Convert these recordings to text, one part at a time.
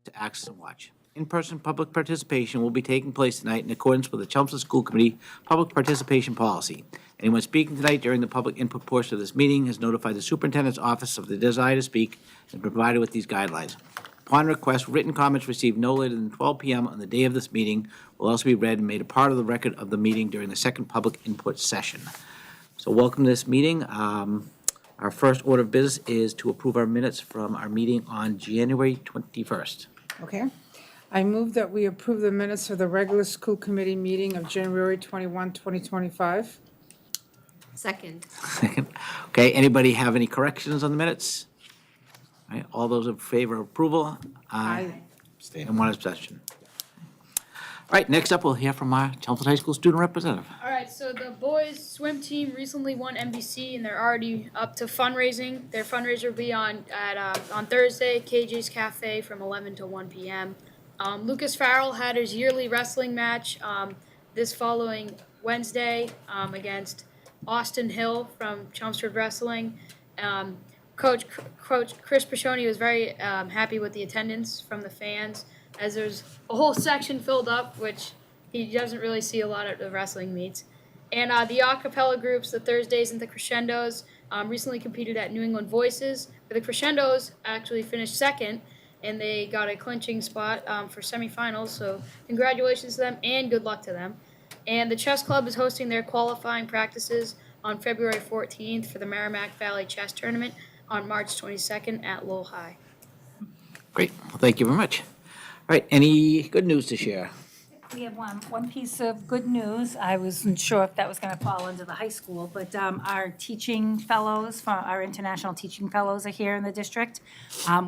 to access and watch. In-person public participation will be taking place tonight in accordance with the Chelmsford School Committee Public Participation Policy. Anyone speaking tonight during the public input portion of this meeting has notified the superintendent's office of the desire to speak and provided with these guidelines. Upon request, written comments received no later than 12 p.m. on the day of this meeting will also be read and made a part of the record of the meeting during the second public input session. So welcome to this meeting. Our first order of business is to approve our minutes from our meeting on January 21st. Okay. I move that we approve the minutes of the regular school committee meeting of January 21, 2025. Second. Second. Okay, anybody have any corrections on the minutes? All right, all those in favor of approval? Aye. And one abstention. All right, next up, we'll hear from our Chelmsford High School student representative. All right, so the boys swim team recently won MVC, and they're already up to fundraising. Their fundraiser will be on Thursday, KJ's Cafe from 11 to 1 p.m. Lucas Farrell had his yearly wrestling match this following Wednesday against Austin Hill from Chelmsford Wrestling. Coach Chris Pashoni was very happy with the attendance from the fans, as there's a whole section filled up, which he doesn't really see a lot at the wrestling meets. And the a cappella groups, the Thursdays and the Crescendos, recently competed at New England Voices. The Crescendos actually finished second, and they got a clinching spot for semifinals. So congratulations to them and good luck to them. And the Chess Club is hosting their qualifying practices on February 14th for the Merrimack Valley Chess Tournament on March 22nd at Lowell High. Great, well, thank you very much. All right, any good news to share? We have one piece of good news. I wasn't sure if that was going to fall into the high school, but our teaching fellows, our international teaching fellows are here in the district.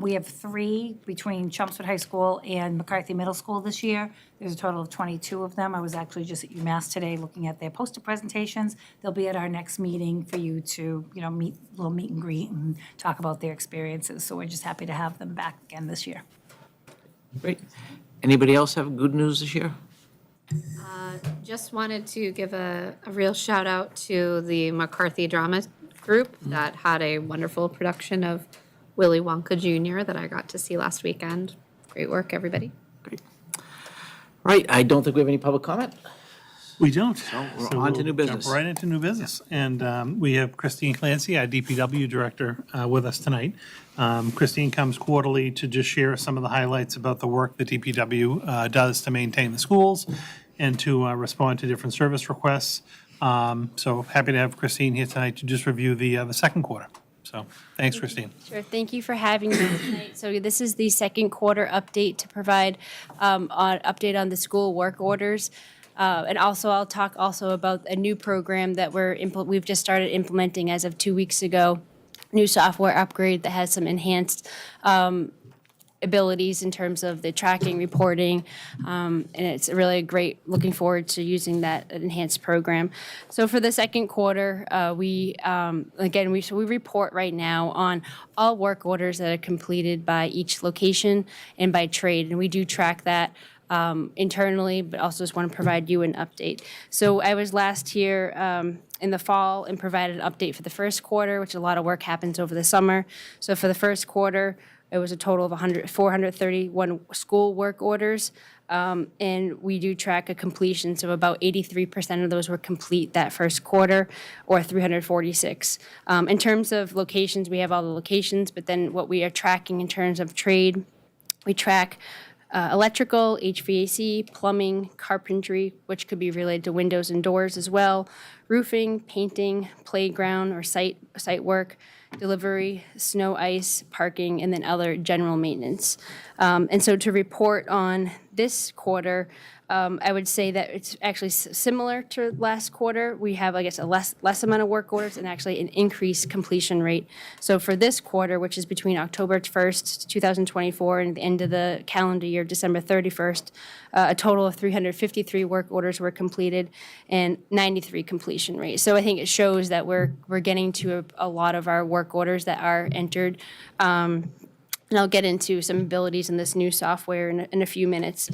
We have 3 between Chelmsford High School and McCarthy Middle School this year. There's a total of 22 of them. I was actually just at UMass today looking at their poster presentations. They'll be at our next meeting for you to, meet and greet and talk about their experiences. So we're just happy to have them back again this year. Great. Anybody else have good news to share? Just wanted to give a real shout out to the McCarthy Drama Group that had a wonderful production of Willy Wonka Jr. that I got to see last weekend. Great work, everybody. Great. Right, I don't think we have any public comment. We don't. we're So on to we'll new business. Jump right into new business. And we have Christine Clancy, our DPW director, with us tonight. Christine comes quarterly to just share some of the highlights about the work the DPW does to maintain the schools and to respond to different service requests. So happy to have Christine here tonight to just review the second quarter. So thanks, Christine. Sure. Thank you for having me tonight. So this is the second quarter update to provide an update on the school work orders. And also, I'll talk also about a new program that we've just started implementing as of 2 weeks ago. New software upgrade that has some enhanced abilities in terms of the tracking, reporting, and it's really great. Looking forward to using that enhanced program. So for the second quarter, we report right now on all work orders that are completed by each location and by trade, and we do track that internally, but also just want to provide you an update. So I was last here in the fall and provided an update for the first quarter, which a lot of work happens over the summer. So for the first quarter, it was a total of 431 school work orders, and we do track a completion, so about 83% of those were complete that first quarter, or 346. In terms of locations, we have all the locations, but then what we are tracking in terms of trade, we track electrical, HVAC, plumbing, carpentry, which could be related to windows and doors as well, roofing, painting, playground or site work, delivery, snow, ice, parking, and then other general maintenance. And so to report on this quarter, I would say that it's actually similar to last quarter. We have, I guess, a less amount of work orders and actually an increased completion rate. So for this quarter, which is between October 1st, 2024 and the end of the calendar year, December 31st, a total of 353 work orders were completed and 93 completion rate. So I think it shows that we're getting to a lot of our work orders that are entered. And I'll get into some abilities in this new software in a few minutes.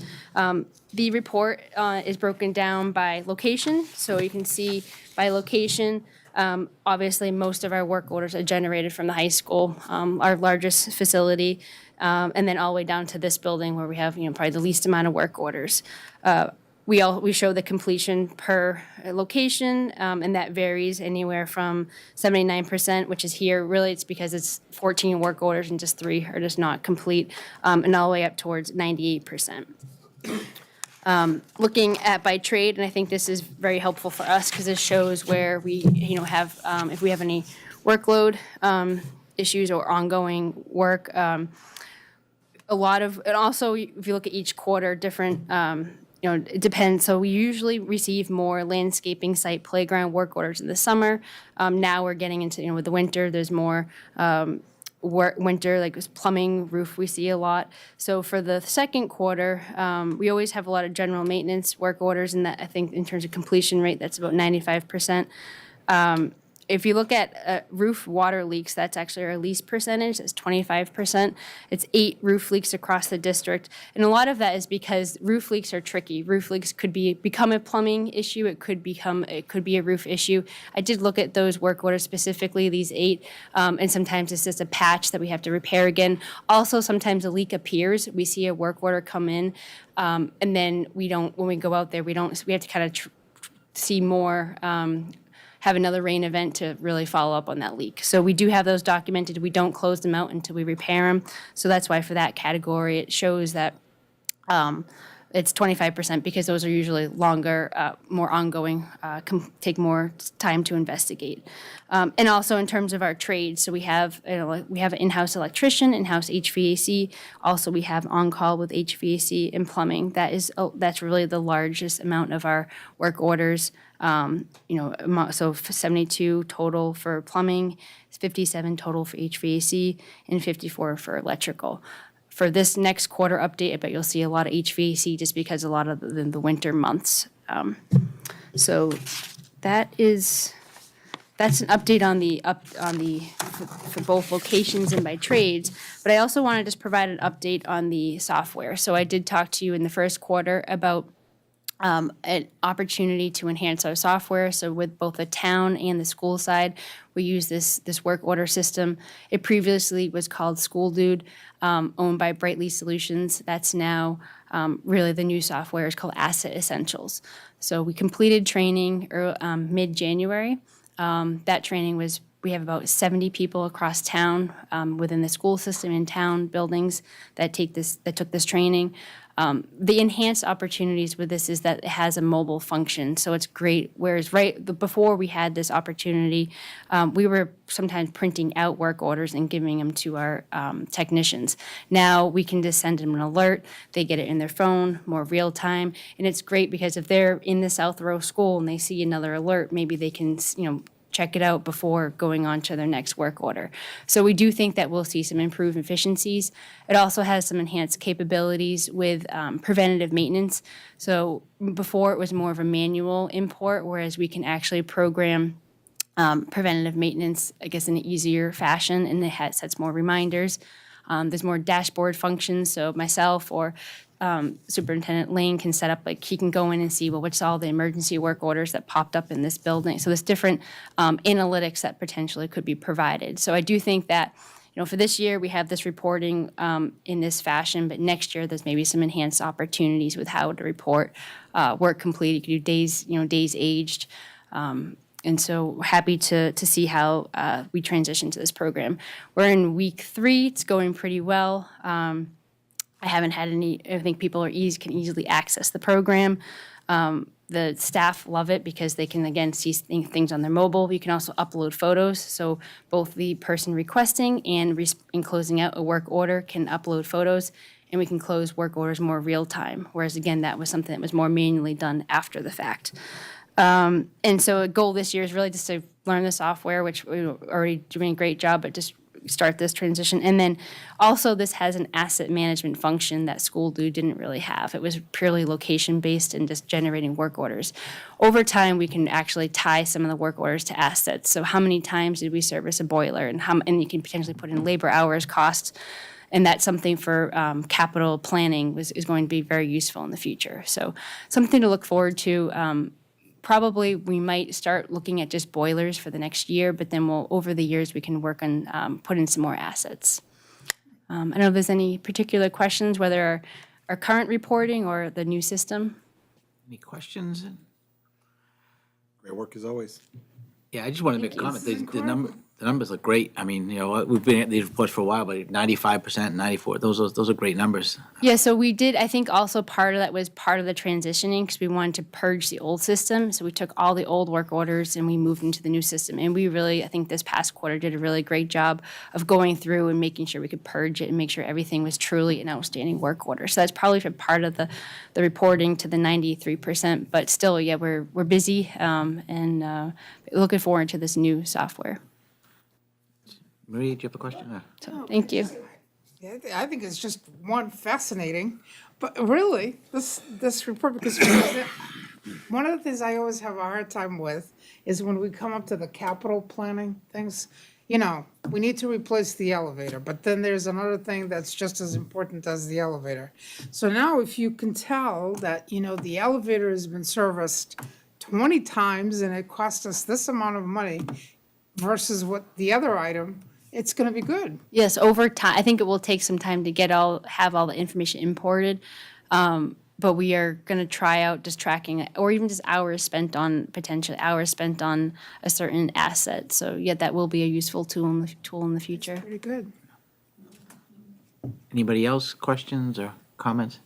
The report is broken down by location, so you can see by location. Obviously, most of our work orders are generated from the high school, our largest facility. and then all the way down to this building where we have, probably the least amount of work orders. We show the completion per location, and that varies anywhere from 79%, which is here. Really, it's because it's 14 work orders and just 3 are just not complete, and all the way up towards 98%. Looking at by trade, and I think this is very helpful for us because this shows where we, have, if we have any workload issues or ongoing work. A lot of, and also if you look at each quarter, different, it depends. So we usually receive more landscaping, site, playground work orders in the summer. Now we're getting into, with the winter, there's more winter, like plumbing, roof, we see a lot. So for the second quarter, we always have a lot of general maintenance work orders, and that I think in terms of completion rate, that's about 95%. If you look at roof water leaks, that's actually our least percentage. It's 25%. It's 8 roof leaks across the district. And a lot of that is because roof leaks are tricky. Roof leaks could become a plumbing issue. It could be a roof issue. I did look at those work orders specifically, these 8, and sometimes it's just a patch that we have to repair again. Also, sometimes a leak appears. We see a work order come in, and then when we go out there, we have to kind of see more, have another rain event to really follow up on that leak. So we do have those documented. We don't close them out until we repair them. So that's why for that category, it shows that it's 25% because those are usually longer, more ongoing, take more time to investigate. And also in terms of our trades, so we have an in-house electrician, in-house HVAC. Also, we have on-call with HVAC and plumbing. That's really the largest amount of our work orders. So 72 total for plumbing, 57 total for HVAC, and 54 for electrical. For this next quarter update, I bet you'll see a lot of HVAC just because a lot of the winter months. So that's an update for both locations and by trades. But I also want to just provide an update on the software. So I did talk to you in the first quarter about an opportunity to enhance our software. So with both the town and the school side, we use this work order system. It previously was called School Dude, owned by Brightly Solutions. That's now really the new software is called Asset Essentials. So we completed training mid-January. That training we have about 70 people across town within the school system in town buildings that took this training. The enhanced opportunities with this is that it has a mobile function, so it's great. Whereas before we had this opportunity, we were sometimes printing out work orders and giving them to our technicians. Now we can just send them an alert. They get it in their phone, more real time, and it's great because if they're in the South Row School and they see another alert, maybe they can check it out before going on to their next work order. So we do think that we'll see some improved efficiencies. It also has some enhanced capabilities with preventative maintenance. So before it was more of a manual import, whereas we can actually program preventative maintenance, I guess, in an easier fashion, and it sets more reminders. There's more dashboard functions, so myself or Superintendent Lane can set up, he can go in and see, what's all the emergency work orders that popped up in this building. So there's different analytics that potentially could be provided. So I do think that, for this year, we have this reporting in this fashion, but next year, there's maybe some enhanced opportunities with how to report work completed. You can do days aged. And so happy to see how we transition to this program. We're in week 3. It's going pretty well. I haven't had I think people can easily access the program. The staff love it because they can, again, see things on their mobile. You can also upload photos. So both the person requesting and in closing out a work order can upload photos, and we can close work orders more real time. Whereas, again, that was something that was more manually done after the fact. And so a goal this year is really just to learn the software, which we're already doing a great job, but just start this transition. And then also this has an asset management function that School Do didn't really have. It was purely location-based and just generating work orders. Over time, we can actually tie some of the work orders to assets. So how many times did we service a boiler, and you can potentially put in labor hours, costs, and that's something for capital planning is going to be very useful in the future. So something to look forward to. Probably we might start looking at just boilers for the next year, but then over the years, we can work on putting some more assets. I don't know if there's any particular questions, whether our current reporting or the new system. Any questions? Great work as always. Yeah, I just wanted to make a you. comment. The numbers look great. I mean, we've been at these reports for a while, but 95%, 94, those are great numbers. Yeah, so we did, I think also part of that was part of the transitioning because we wanted to purge the old system. So we took all the old work orders and we moved into the new system. And we really, I think this past quarter did a really great job of going through and making sure we could purge it and make sure everything was truly an outstanding work order. So that's probably a part of the reporting to the 93%. But still, yeah, we're busy and looking forward to this new software. Marie, do you have a question? So, thank you. Yeah, I think it's just one fascinating, but really, this report, because one of the things I always have a hard time with is when we come up to the capital planning things, we need to replace the elevator, but then there's another thing that's just as important as the elevator. So now if you can tell that, the elevator has been serviced 20 times and it cost us this amount of money versus what the other item, it's gonna be good. Yes, over time, I think it will take some time to have all the information imported. But we are gonna try out just tracking it, or even just potentially hours spent on a certain asset. So yeah, that will be a useful tool in the future. Pretty good. Anybody else, questions or comments?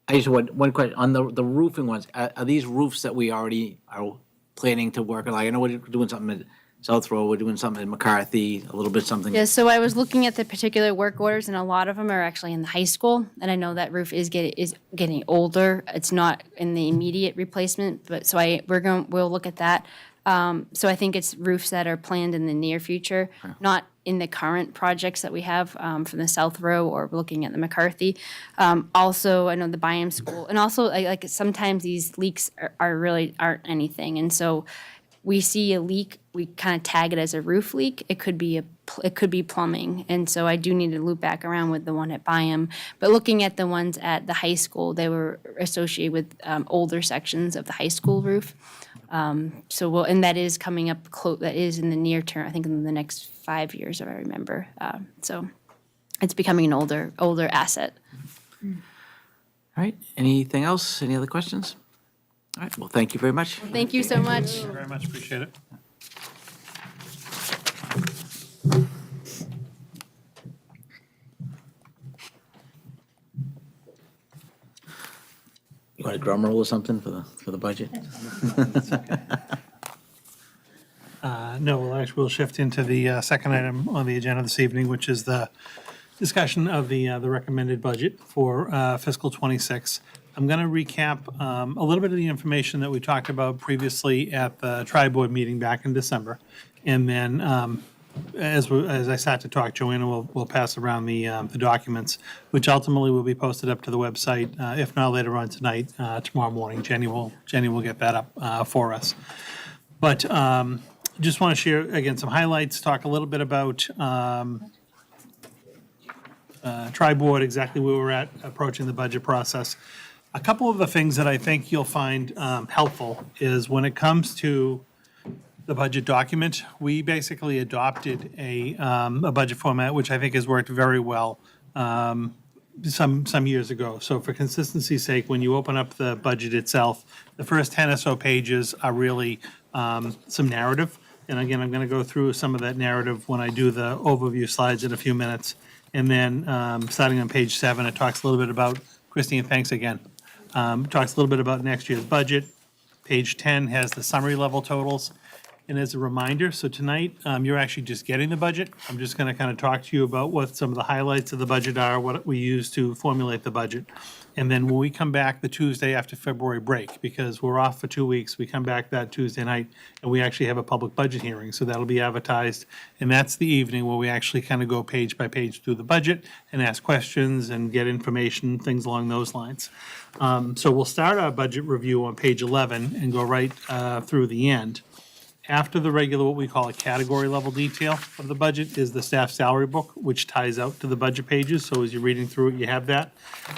I just want one question, on the roofing ones, are these roofs that we already are planning to work on? Like, I know we're doing something at South Road, we're doing something in McCarthy, a little bit something. Yeah, so I was looking at the particular work orders, and a lot of them are actually in the high school. And I know that roof is getting older. It's not in the immediate replacement, but so we'll look at that. So I think it's roofs that are planned in the near future, not in the current projects that we have from the South Row or looking at the McCarthy. Also, I know the Byam School, and also like sometimes these leaks aren't anything, and so we see a leak, we kind of tag it as a roof leak. It could be plumbing, and so I do need to loop back around with the one at Byam. But looking at the ones at the high school, they were associated with older sections of the high school roof. And that is coming up that is in the near term, I think in the next 5 years, if I remember. So it's becoming an older asset. All right, anything else? Any other questions? All right, well, thank you very much. Thank you so much. Thank you very much, appreciate it. You want a drum roll or something for the budget? No, we'll shift into the second item on the agenda this evening, which is the discussion of the recommended budget for fiscal ¡26. I'm going to recap a little bit of the information that we talked about previously at the Tri-Board meeting back in December. And then, as I sat to talk, Joanna will pass around the documents, which ultimately will be posted up to the website, if not later on tonight, tomorrow morning. Jenny will get that up for us. But just want to share, again, some highlights, talk a little bit about Tri-Board, exactly where we're at approaching the budget process. A couple of the things that I think you'll find helpful is when it comes to the budget document, we basically adopted a budget format, which I think has worked very well some years ago. So for consistency's sake, when you open up the budget itself, the first 10 or so pages are really some narrative. And again, I'm going to go through some of that narrative when I do the overview slides in a few minutes. And then starting on page 7, it talks a little bit about, Christine, thanks again. Talks a little bit about next year's budget. Page 10 has the summary level totals. And as a reminder, so tonight, you're actually just getting the budget. I'm just going to kind of talk to you about what some of the highlights of the budget are, what we use to formulate the budget. And then when we come back the Tuesday after February break, because we're off for 2 weeks, we come back that Tuesday night and we actually have a public budget hearing. So that'll be advertised. And that's the evening where we actually kind of go page by page through the budget and ask questions and get information, things along those lines. So we'll start our budget review on page 11 and go right through the end. After the regular, what we call a category level detail of the budget is the staff salary book, which ties out to the budget pages. So as you're reading through it, you have that.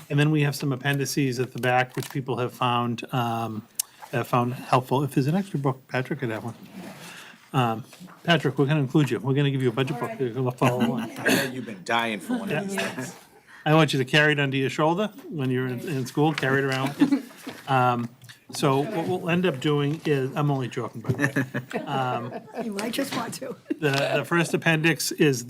And then we have some appendices at the back, which people have found helpful. If there's an extra book, Patrick could have one. Patrick, we're going to include you. We're going to give you a budget book. You're going to follow along. I know you've been dying for one of these things. I want you to carry it under your shoulder when you're in school, carry it around with you. So what we'll end up doing is, I'm only joking, by the way. You might just want to. The first appendix is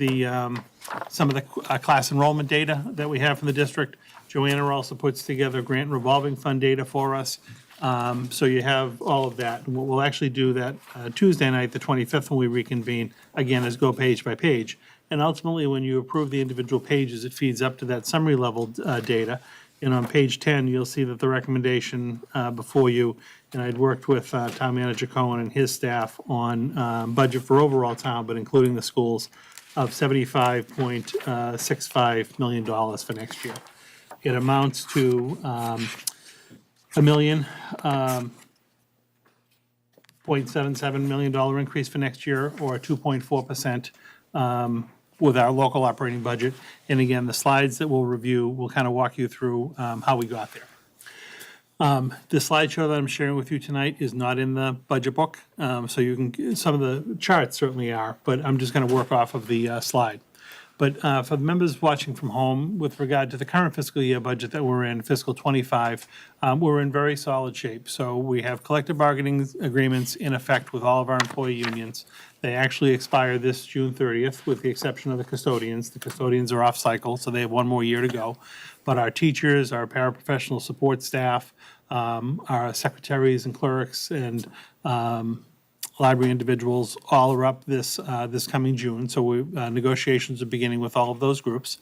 some of the class enrollment data that we have from the district. Joanna also puts together grant and revolving fund data for us. So you have all of that. And what we'll actually do that Tuesday night, the 25th, when we reconvene, again, is go page by page. And ultimately, when you approve the individual pages, it feeds up to that summary level data. And on page 10, you'll see that the recommendation before you, and I'd worked with Town Manager Cohen and his staff on budget for overall town, but including the schools, of $75.65 million for next year. It amounts to $1.77 million increase for next year, or 2.4%. With our local operating budget. And again, the slides that we'll review will kind of walk you through how we got there. The slideshow that I'm sharing with you tonight is not in the budget book, so you can, some of the charts certainly are, but I'm just going to work off of the slide. But for the members watching from home, with regard to the current fiscal year budget that we're in, fiscal '25, we're in very solid shape. So we have collective bargaining agreements in effect with all of our employee unions. They actually expire this June 30th, with the exception of the custodians. The custodians are off cycle, so they have one more year to go. But our teachers, our paraprofessional support staff, our secretaries and clerks, and library individuals, all are up this coming June. So negotiations are beginning with all of those groups.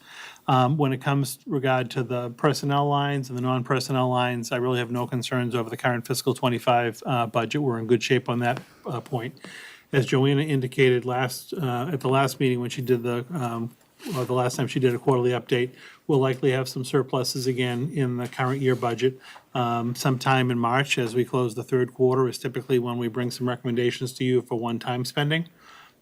When it comes regard to the personnel lines and the non-personnel lines, I really have no concerns over the current fiscal '25 budget. We're in good shape on that point. As Joanna indicated at the last meeting when she did or the last time she did a quarterly update, we'll likely have some surpluses again in the current year budget. Sometime in March, as we close the third quarter, is typically when we bring some recommendations to you for one-time spending.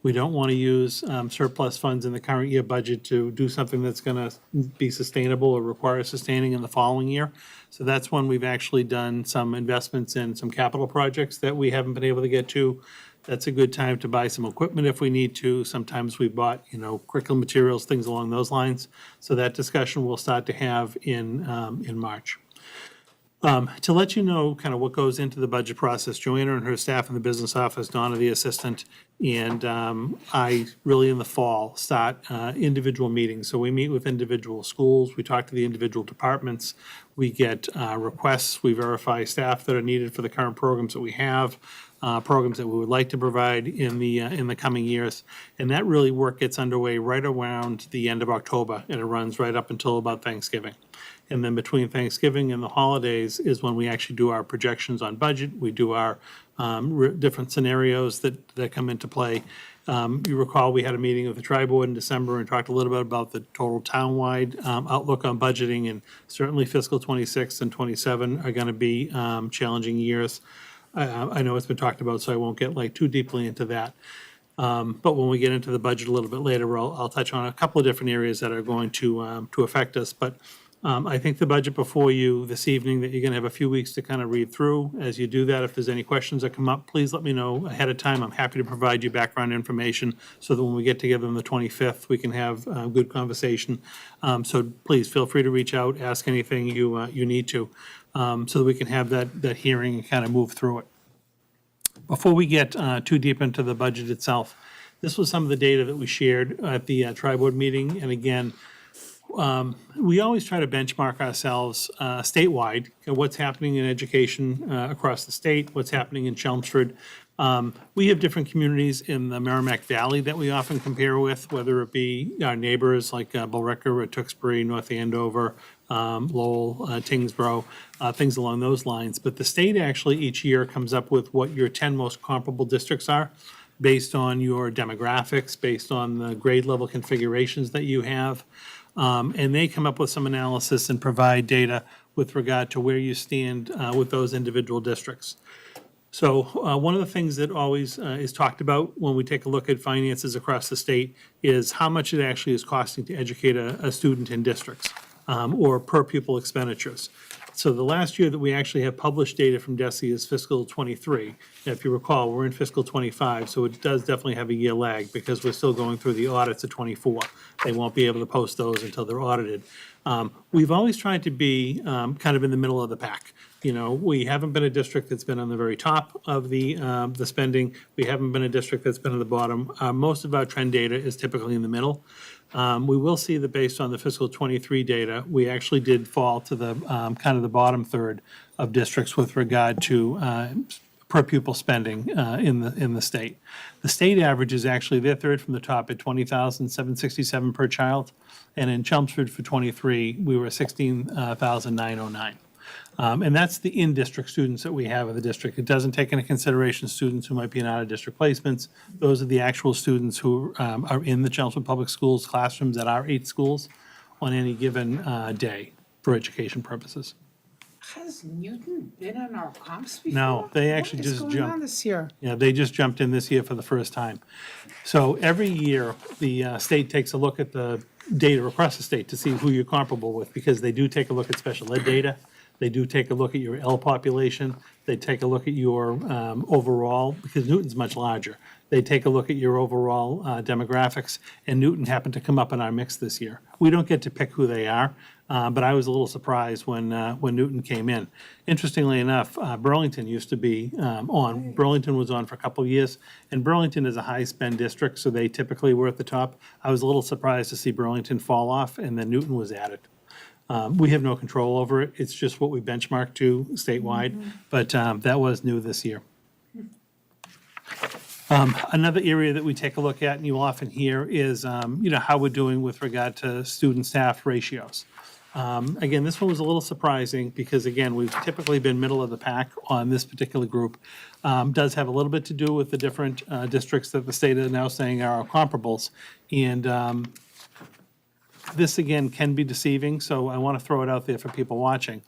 We don't want to use surplus funds in the current year budget to do something that's going to be sustainable or require sustaining in the following year. So that's when we've actually done some investments in some capital projects that we haven't been able to get to. That's a good time to buy some equipment if we need to. Sometimes we bought, curriculum materials, things along those lines. So that discussion we'll start to have in March. To let you know kind of what goes into the budget process, Joanna and her staff in the business office, Donna the assistant, and I really in the fall start individual meetings. So we meet with individual schools, we talk to the individual departments, we get requests, we verify staff that are needed for the current programs that we have, programs that we would like to provide in the coming years. And that really work gets underway right around the end of October, and it runs right up until about Thanksgiving. And then between Thanksgiving and the holidays is when we actually do our projections on budget. We do our different scenarios that come into play. You recall we had a meeting with the Tri-Board in December and talked a little bit about the total townwide outlook on budgeting, and certainly fiscal '26 and '27 are going to be challenging years. I know it's been talked about, so I won't get too deeply into that. But when we get into the budget a little bit later, I'll touch on a couple of different areas that are going to affect us. But I think the budget before you this evening that you're going to have a few weeks to kind of read through. As you do that, if there's any questions that come up, please let me know ahead of time. I'm happy to provide you background information so that when we get together on the 25th, we can have a good conversation. So please feel free to reach out, ask anything you need to, so that we can have that hearing and kind of move through it. Before we get too deep into the budget itself, this was some of the data that we shared at the Tri-Board meeting. And again, we always try to benchmark ourselves statewide, what's happening in education across the state, what's happening in Chelmsford. We have different communities in the Merrimack Valley that we often compare with, whether it be our neighbors like Billerica or Tewksbury, North Andover, Lowell, Tingsboro, things along those lines. But the state actually each year comes up with what your 10 most comparable districts are, based on your demographics, based on the grade level configurations that you have. And they come up with some analysis and provide data with regard to where you stand with those individual districts. So one of the things that always is talked about when we take a look at finances across the state is how much it actually is costing to educate a student in districts, or per pupil expenditures. So the last year that we actually have published data from DESE is fiscal '23. If you recall, we're in fiscal '25, so it does definitely have a year lag because we're still going through the audits of '24. They won't be able to post those until they're audited. We've always tried to be kind of in the middle of the pack. You know, we haven't been a district that's been on the very top of the spending. We haven't been a district that's been at the bottom. Most of our trend data is typically in the middle. We will see that based on the fiscal '23 data, we actually did fall to the kind of the bottom third of districts with regard to per pupil spending in the state. The state average is actually, they're third from the top at $20,767 per child. And in Chelmsford for '23, we were at $16,909. And that's the in-district students that we have in the district. It doesn't take into consideration students who might be in out-of-district placements. Those are the actual students who are in the Chelmsford Public Schools classrooms at our 8 schools on any given day for education purposes. Has Newton been on our comps before? No, they actually just What is going on jumped. this year? Yeah, they just jumped in this year for the first time. So every year, the state takes a look at the data across the state to see who you're comparable with, because they do take a look at special ed data. They do take a look at your L population. They take a look at your overall, because Newton's much larger. They take a look at your overall demographics, and Newton happened to come up in our mix this year. We don't get to pick who they are, but I was a little surprised when Newton came in. Interestingly enough, Burlington used to be on. Burlington was on for a couple of years, and Burlington is a high-spend district, so they typically were at the top. I was a little surprised to see Burlington fall off, and then Newton was added. We have no control over it. It's just what we benchmark to statewide, but that was new this year. Another area that we take a look at, and you often hear, is how we're doing with regard to student-staff ratios. Again, this one was a little surprising because, again, we've typically been middle of the pack on this particular group. Does have a little bit to do with the different districts that the state is now saying are our comparables. And this, again, can be deceiving, so I want to throw it out there for people watching.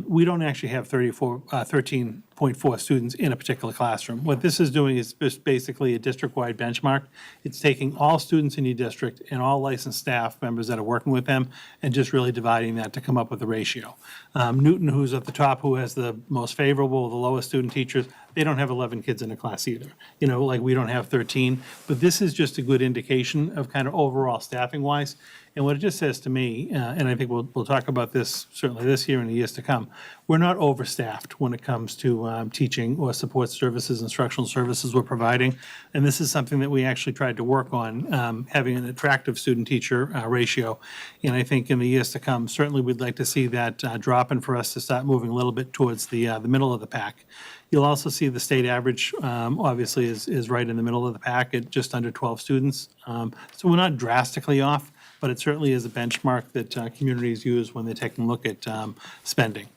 We don't actually have 13.4 students in a particular classroom. What this is doing is just basically a district-wide benchmark. It's taking all students in your district and all licensed staff members that are working with them and just really dividing that to come up with a ratio. Newton, who's at the top, who has the most favorable, the lowest student teachers, they don't have 11 kids in a class either. You know, like we don't have 13. But this is just a good indication of kind of overall staffing-wise. And what it just says to me, and I think we'll talk about this certainly this year and the years to come, we're not overstaffed when it comes to teaching or support services, instructional services we're providing. And this is something that we actually tried to work on, having an attractive student-teacher ratio. And I think in the years to come, certainly we'd like to see that drop in for us to start moving a little bit towards the middle of the pack. You'll also see the state average, obviously, is right in the middle of the pack at just under 12 students. So we're not drastically off, but it certainly is a benchmark that communities use when they're taking a look at spending.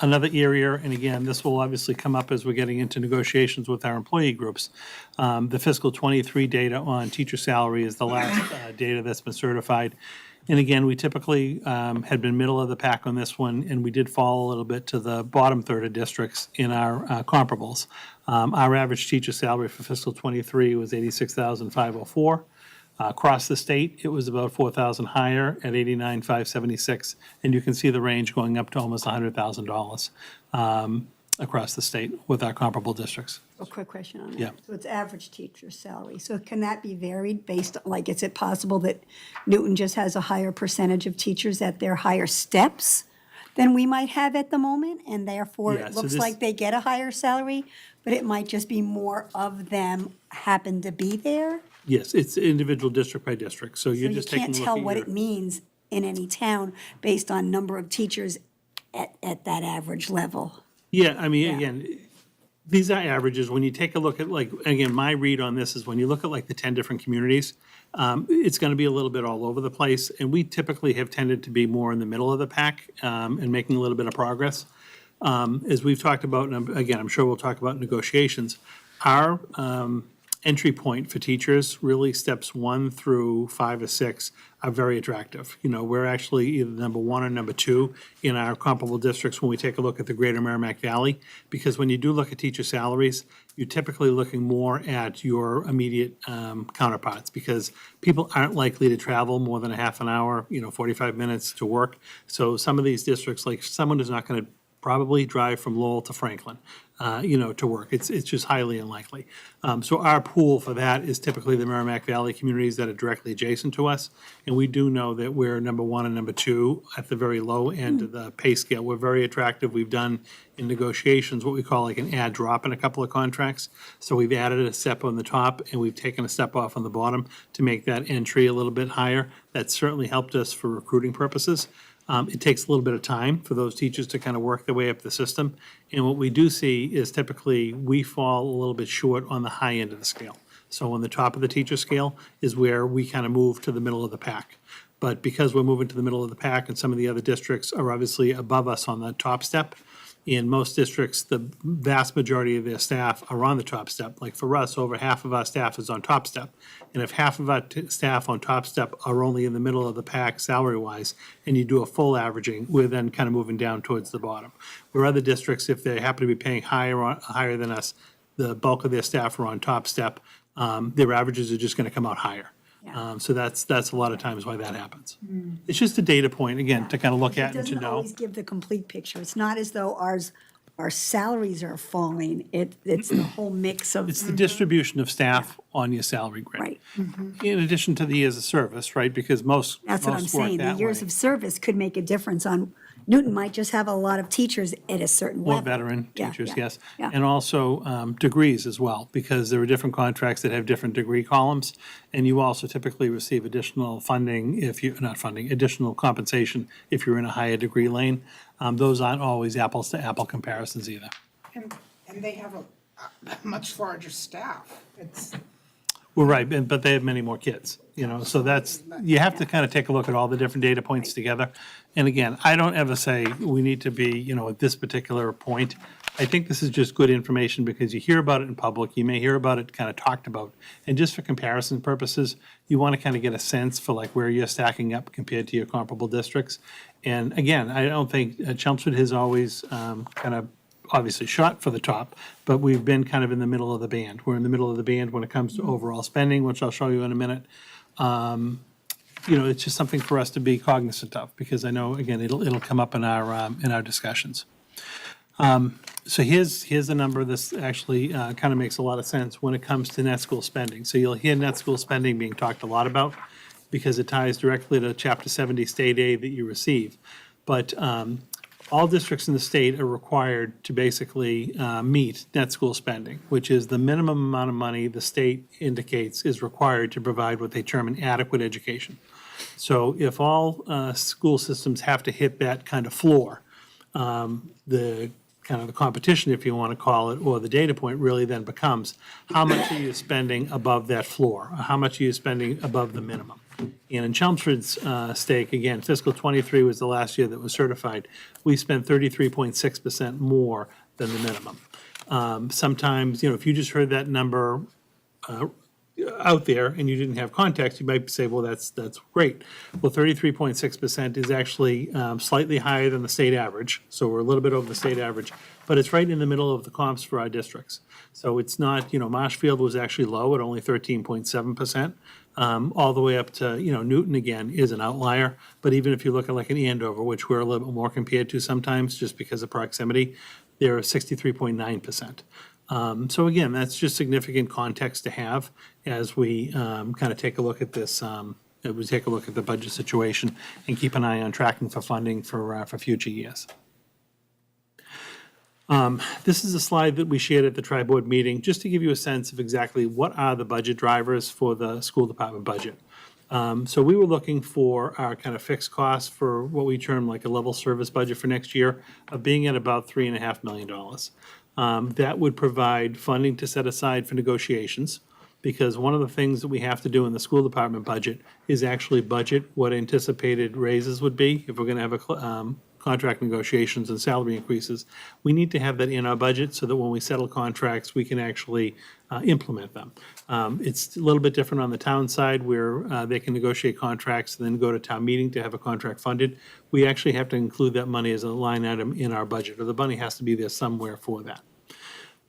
Another area, and again, this will obviously come up as we're getting into negotiations with our employee groups. The fiscal '23 data on teacher salary is the last data that's been certified. And again, we typically had been middle of the pack on this one, and we did fall a little bit to the bottom third of districts in our comparables. Our average teacher salary for fiscal '23 was $86,504. Across the state, it was about 4,000 higher at $89,576, and you can see the range going up to almost $100,000 across the state with our comparable districts. A quick question on that. Yeah. So it's average teacher salary. So can that be varied based, like, is it possible that Newton just has a higher percentage of teachers at their higher steps than we might have at the moment? And therefore, Yeah, it so looks this- like they get a higher salary, but it might just be more of them happen to be there? Yes, it's individual district by district, so So you're you just taking a can't look tell at what your. it means in any town based on number of teachers at that average level. Yeah, I mean, Yeah. again, these are averages. When you take a look at, like, again, my read on this is when you look at like the 10 different communities, it's going to be a little bit all over the place. And we typically have tended to be more in the middle of the pack and making a little bit of progress. As we've talked about, and again, I'm sure we'll talk about negotiations, our entry point for teachers, really steps 1 through 5 or 6 are very attractive. You know, we're actually either number 1 or number 2 in our comparable districts when we take a look at the greater Merrimack Valley, because when you do look at teacher salaries, you're typically looking more at your immediate counterparts, because people aren't likely to travel more than a half an hour, 45 minutes to work. So some of these districts, like someone who's not going to probably drive from Lowell to Franklin, to work. It's just highly unlikely. So our pool for that is typically the Merrimack Valley communities that are directly adjacent to us. And we do know that we're number 1 and number 2 at the very low end of the pay scale. We're very attractive. We've done in negotiations what we call like an add drop in a couple of contracts. So we've added a step on the top and we've taken a step off on the bottom to make that entry a little bit higher. That's certainly helped us for recruiting purposes. It takes a little bit of time for those teachers to kind of work their way up the system. And what we do see is typically we fall a little bit short on the high end of the scale. So on the top of the teacher scale is where we kind of move to the middle of the pack. But because we're moving to the middle of the pack and some of the other districts are obviously above us on the top step, in most districts, the vast majority of their staff are on the top step. Like for us, over half of our staff is on top step. And if half of our staff on top step are only in the middle of the pack salary-wise, and you do a full averaging, we're then kind of moving down towards the bottom. Where other districts, if they happen to be paying higher than us, the bulk of their staff are on top step, their averages are just going to come out higher. So that's a lot of times why that happens. It's just a data point, again, to kind of look at It and to doesn't know. always give the complete picture. It's not as though our salaries are falling. It's the whole mix of. It's the distribution of staff on your salary grid. Right. In addition to the years of service, right? Because most That's what I'm most work saying. The that years way. of service could make a difference on, Newton might just have a lot of teachers at a certain level. More veteran Yeah, teachers, yeah, yes. yeah. And also degrees as well, because there are different contracts that have different degree columns. And you also typically receive additional funding additional compensation if you're in a higher degree lane. Those aren't always apples to apple comparisons either. And they have a much larger staff. It's, Well, right, but they have many more kids, so you have to kind of take a look at all the different data points together. And again, I don't ever say we need to be, at this particular point. I think this is just good information because you hear about it in public, you may hear about it kind of talked about. And just for comparison purposes, you want to kind of get a sense for like where you're stacking up compared to your comparable districts. And again, I don't think Chelmsford has always kind of obviously shot for the top, but we've been kind of in the middle of the band. We're in the middle of the band when it comes to overall spending, which I'll show you in a minute. It's just something for us to be cognizant of, because I know, again, it'll come up in our discussions. So here's a number. This actually kind of makes a lot of sense when it comes to net school spending. So you'll hear net school spending being talked a lot about because it ties directly to Chapter 70 state aid that you receive. But all districts in the state are required to basically meet net school spending, which is the minimum amount of money the state indicates is required to provide what they term an adequate education. So if all school systems have to hit that kind of floor, the kind of the competition, if you want to call it, or the data point really then becomes, how much are you spending above that floor? Or how much are you spending above the minimum? And in Chelmsford's stake, again, fiscal '23 was the last year that was certified, we spent 33.6% more than the minimum. Sometimes, if you just heard that number out there and you didn't have context, you might say, well, that's great. Well, 33.6% is actually slightly higher than the state average, so we're a little bit over the state average, but it's right in the middle of the comps for our districts. So it's not, Marshfield was actually low at only 13.7%, all the way up to, Newton again is an outlier, but even if you look at like an Andover, which we're a little bit more compared to sometimes just because of proximity, they're 63.9%. So again, that's just significant context to have as we kind of take a look at this, as we take a look at the budget situation and keep an eye on tracking for funding for future years. This is a slide that we shared at the tri-board meeting, just to give you a sense of exactly what are the budget drivers for the school department budget. So we were looking for our kind of fixed costs for what we term like a level service budget for next year of being at about $3.5 million. That would provide funding to set aside for negotiations, because one of the things that we have to do in the school department budget is actually budget what anticipated raises would be if we're going to have a contract negotiations and salary increases, we need to have that in our budget so that when we settle contracts, we can actually implement them. It's a little bit different on the town side where they can negotiate contracts and then go to town meeting to have a contract funded. We actually have to include that money as a line item in our budget, or the money has to be there somewhere for that.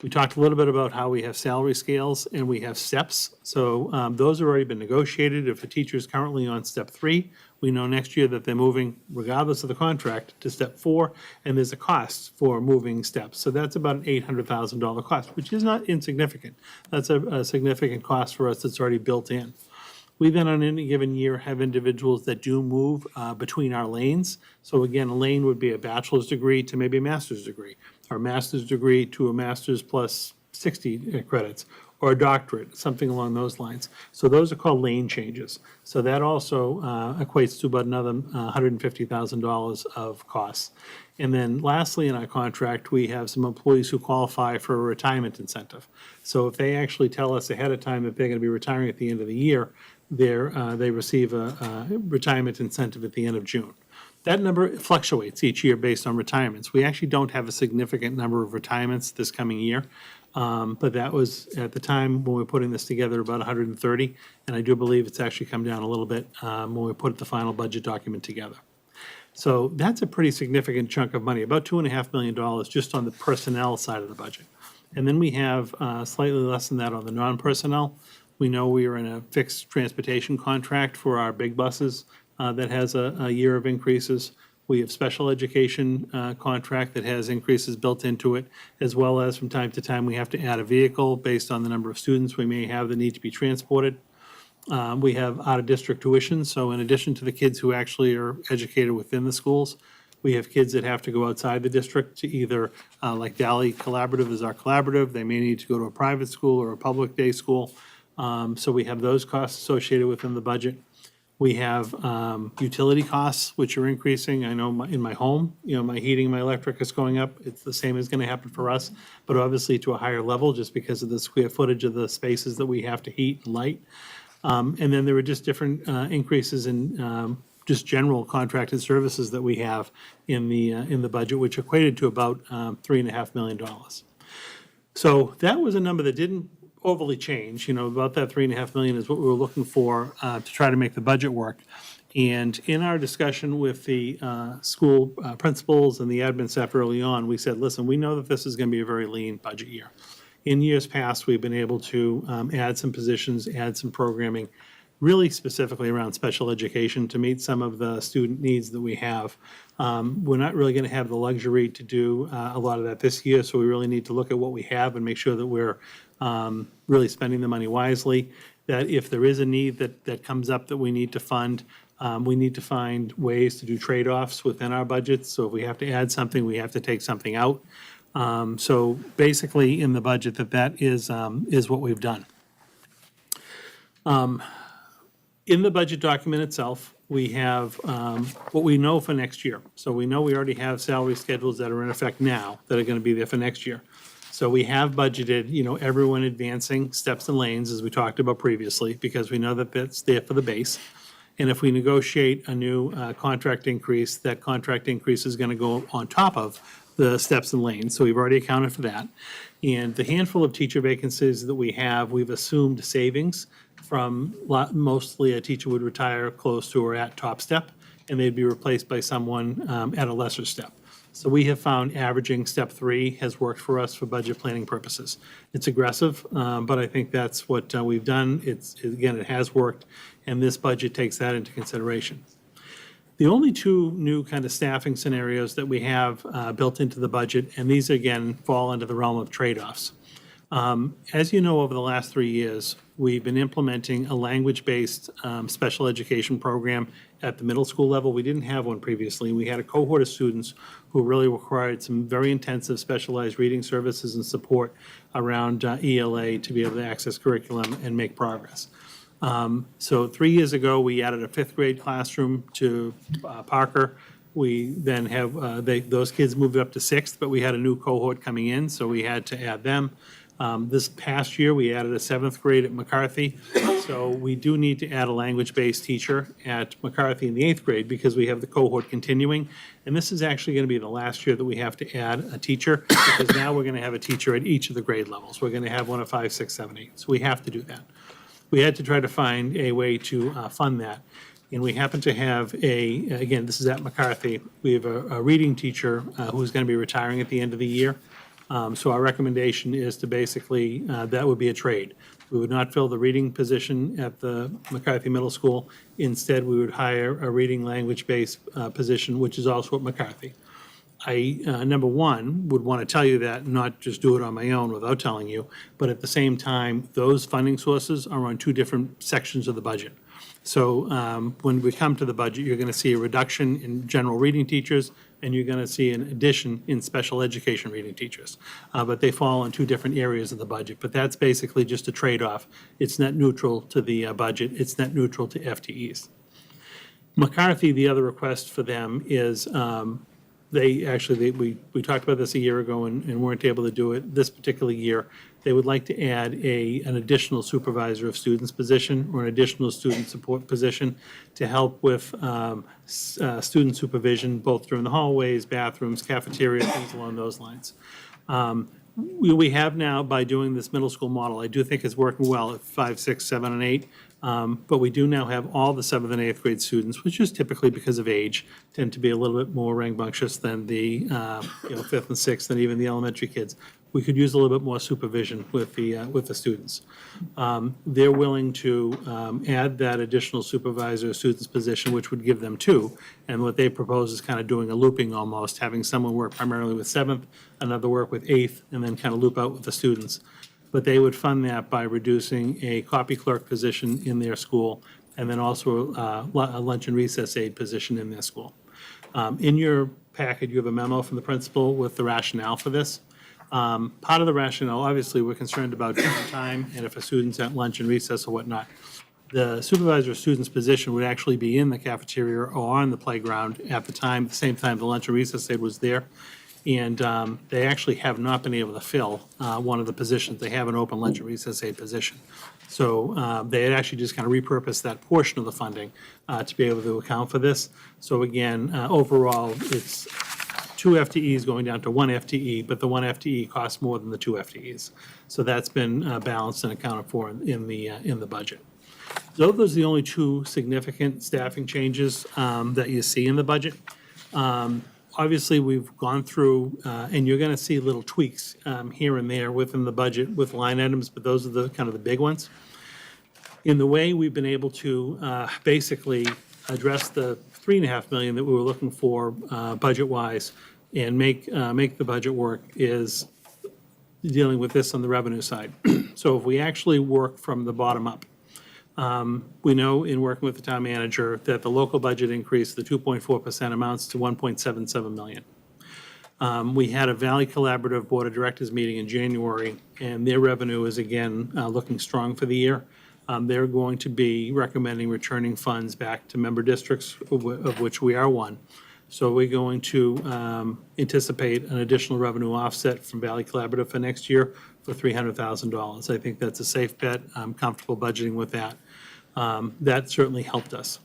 We talked a little bit about how we have salary scales and we have steps. So those have already been negotiated. If a teacher is currently on step 3, we know next year that they're moving, regardless of the contract, to step 4, and there's a cost for moving steps. So that's about an $800,000 cost, which is not insignificant. That's a significant cost for us that's already built in. We then, on any given year, have individuals that do move between our lanes. So again, a lane would be a bachelor's degree to maybe a master's degree, or a master's degree to a master's plus 60 credits, or a doctorate, something along those lines. So those are called lane changes. So that also equates to about another $150,000 of costs. And then lastly, in our contract, we have some employees who qualify for a retirement incentive. So if they actually tell us ahead of time that they're going to be retiring at the end of the year, they receive a retirement incentive at the end of June. That number fluctuates each year based on retirements. We actually don't have a significant number of retirements this coming year, but that was, at the time when we were putting this together, about 130, and I do believe it's actually come down a little bit when we put the final budget document together. So that's a pretty significant chunk of money, about $2.5 million just on the personnel side of the budget. And then we have slightly less than that on the non-personnel. We know we are in a fixed transportation contract for our big buses that has a year of increases. We have special education contract that has increases built into it, as well as from time to time, we have to add a vehicle based on the number of students we may have that need to be transported. We have out-of-district tuition, so in addition to the kids who actually are educated within the schools, we have kids that have to go outside the district to either, like Dally Collaborative is our collaborative, they may need to go to a private school or a public day school. So we have those costs associated within the budget. We have utility costs, which are increasing. I know in my home, my heating, my electric is going up. It's the same as going to happen for us, but obviously to a higher level just because of the square footage of the spaces that we have to heat and light. And then there were just different increases in just general contracted services that we have in the budget, which equated to about $3.5 million. So that was a number that didn't overly change. About that $3.5 million is what we were looking for to try to make the budget work. And in our discussion with the school principals and the admin staff early on, we said, listen, we know that this is going to be a very lean budget year. In years past, we've been able to add some positions, add some programming, really specifically around special education to meet some of the student needs that we have. We're not really going to have the luxury to do a lot of that this year, so we really need to look at what we have and make sure that we're really spending the money wisely, that if there is a need that comes up that we need to fund, we need to find ways to do trade-offs within our budgets. So if we have to add something, we have to take something out. So basically, in the budget, that is what we've done. In the budget document itself, we have what we know for next year. So we know we already have salary schedules that are in effect now that are going to be there for next year. So we have budgeted, everyone advancing steps and lanes, as we talked about previously, because we know that that's there for the base. And if we negotiate a new contract increase, that contract increase is going to go on top of the steps and lanes. So we've already accounted for that. And the handful of teacher vacancies that we have, we've assumed savings from mostly a teacher would retire close to or at top step, and they'd be replaced by someone at a lesser step. So we have found averaging step 3 has worked for us for budget planning purposes. It's aggressive, but I think that's what we've done. Again, it has worked, and this budget takes that into consideration. The only two new kind of staffing scenarios that we have built into the budget, and these again fall into the realm of trade-offs. As you know, over the last 3 years, we've been implementing a language-based special education program at the middle school level. We didn't have one previously. We had a cohort of students who really required some very intensive specialized reading services and support around ELA to be able to access curriculum and make progress. So 3 years ago, we added a 5th grade classroom to Parker. We then have, those kids moved up to 6th, but we had a new cohort coming in, so we had to add them. This past year, we added a 7th grade at McCarthy, so we do need to add a language-based teacher at McCarthy in the 8th grade because we have the cohort continuing. And this is actually going to be the last year that we have to add a teacher, because now we're going to have a teacher at each of the grade levels. We're going to have one at 5, 6, 7, 8, so we have to do that. We had to try to find a way to fund that. And we happen to have again, this is at McCarthy, we have a reading teacher who's going to be retiring at the end of the year. So our recommendation is to basically, that would be a trade. We would not fill the reading position at the McCarthy Middle School. Instead, we would hire a reading language-based position, which is also at McCarthy. I, number one, would want to tell you that, not just do it on my own without telling you, but at the same time, those funding sources are on 2 different sections of the budget. So when we come to the budget, you're going to see a reduction in general reading teachers, and you're going to see an addition in special education reading teachers. But they fall in 2 different areas of the budget. But that's basically just a trade-off. It's net neutral to the budget. It's net neutral to FTEs. McCarthy, the other request for them is we talked about this a year ago and weren't able to do it this particular year. They would like to add an additional supervisor of students position or an additional student support position to help with student supervision, both during the hallways, bathrooms, cafeteria, things along those lines. We have now, by doing this middle school model, I do think it's working well at 5, 6, 7, and 8. But we do now have all the 7th and 8th grade students, which is typically because of age, tend to be a little bit more rambunctious than the 5th and 6th and even the elementary kids. We could use a little bit more supervision with the students. They're willing to add that additional supervisor of students position, which would give them 2. And what they propose is kind of doing a looping almost, having someone work primarily with 7th, another work with 8th, and then kind of loop out with the students. But they would fund that by reducing a copy clerk position in their school, and then also a lunch and recess aide position in their school. In your packet, you have a memo from the principal with the rationale for this. Part of the rationale, obviously, we're concerned about time and if a student's at lunch and recess or whatnot. The supervisor of students position would actually be in the cafeteria or on the playground at the same time the lunch and recess aide was there. And they actually have not been able to fill one of the positions. They have an open lunch and recess aide position. So they had actually just kind of repurposed that portion of the funding to be able to account for this. So again, overall, it's 2 FTEs going down to 1 FTE, but the 1 FTE costs more than the 2 FTEs. So that's been balanced and accounted for in the budget. So those are the only 2 significant staffing changes that you see in the budget. Obviously, we've gone through, and you're going to see little tweaks here and there within the budget with line items, but those are the kind of the big ones. In the way we've been able to basically address the $3.5 million that we were looking for budget-wise and make the budget work is dealing with this on the revenue side. So if we actually work from the bottom up, we know in working with the town manager that the local budget increase, the 2.4% amounts to $1.77 million. We had a Valley Collaborative Board of Directors meeting in January, and their revenue is again looking strong for the year. They're going to be recommending returning funds back to member districts, of which we are one. So we're going to anticipate an additional revenue offset from Valley Collaborative for next year for $300,000. I think that's a safe bet. I'm comfortable budgeting with that. That certainly helped us.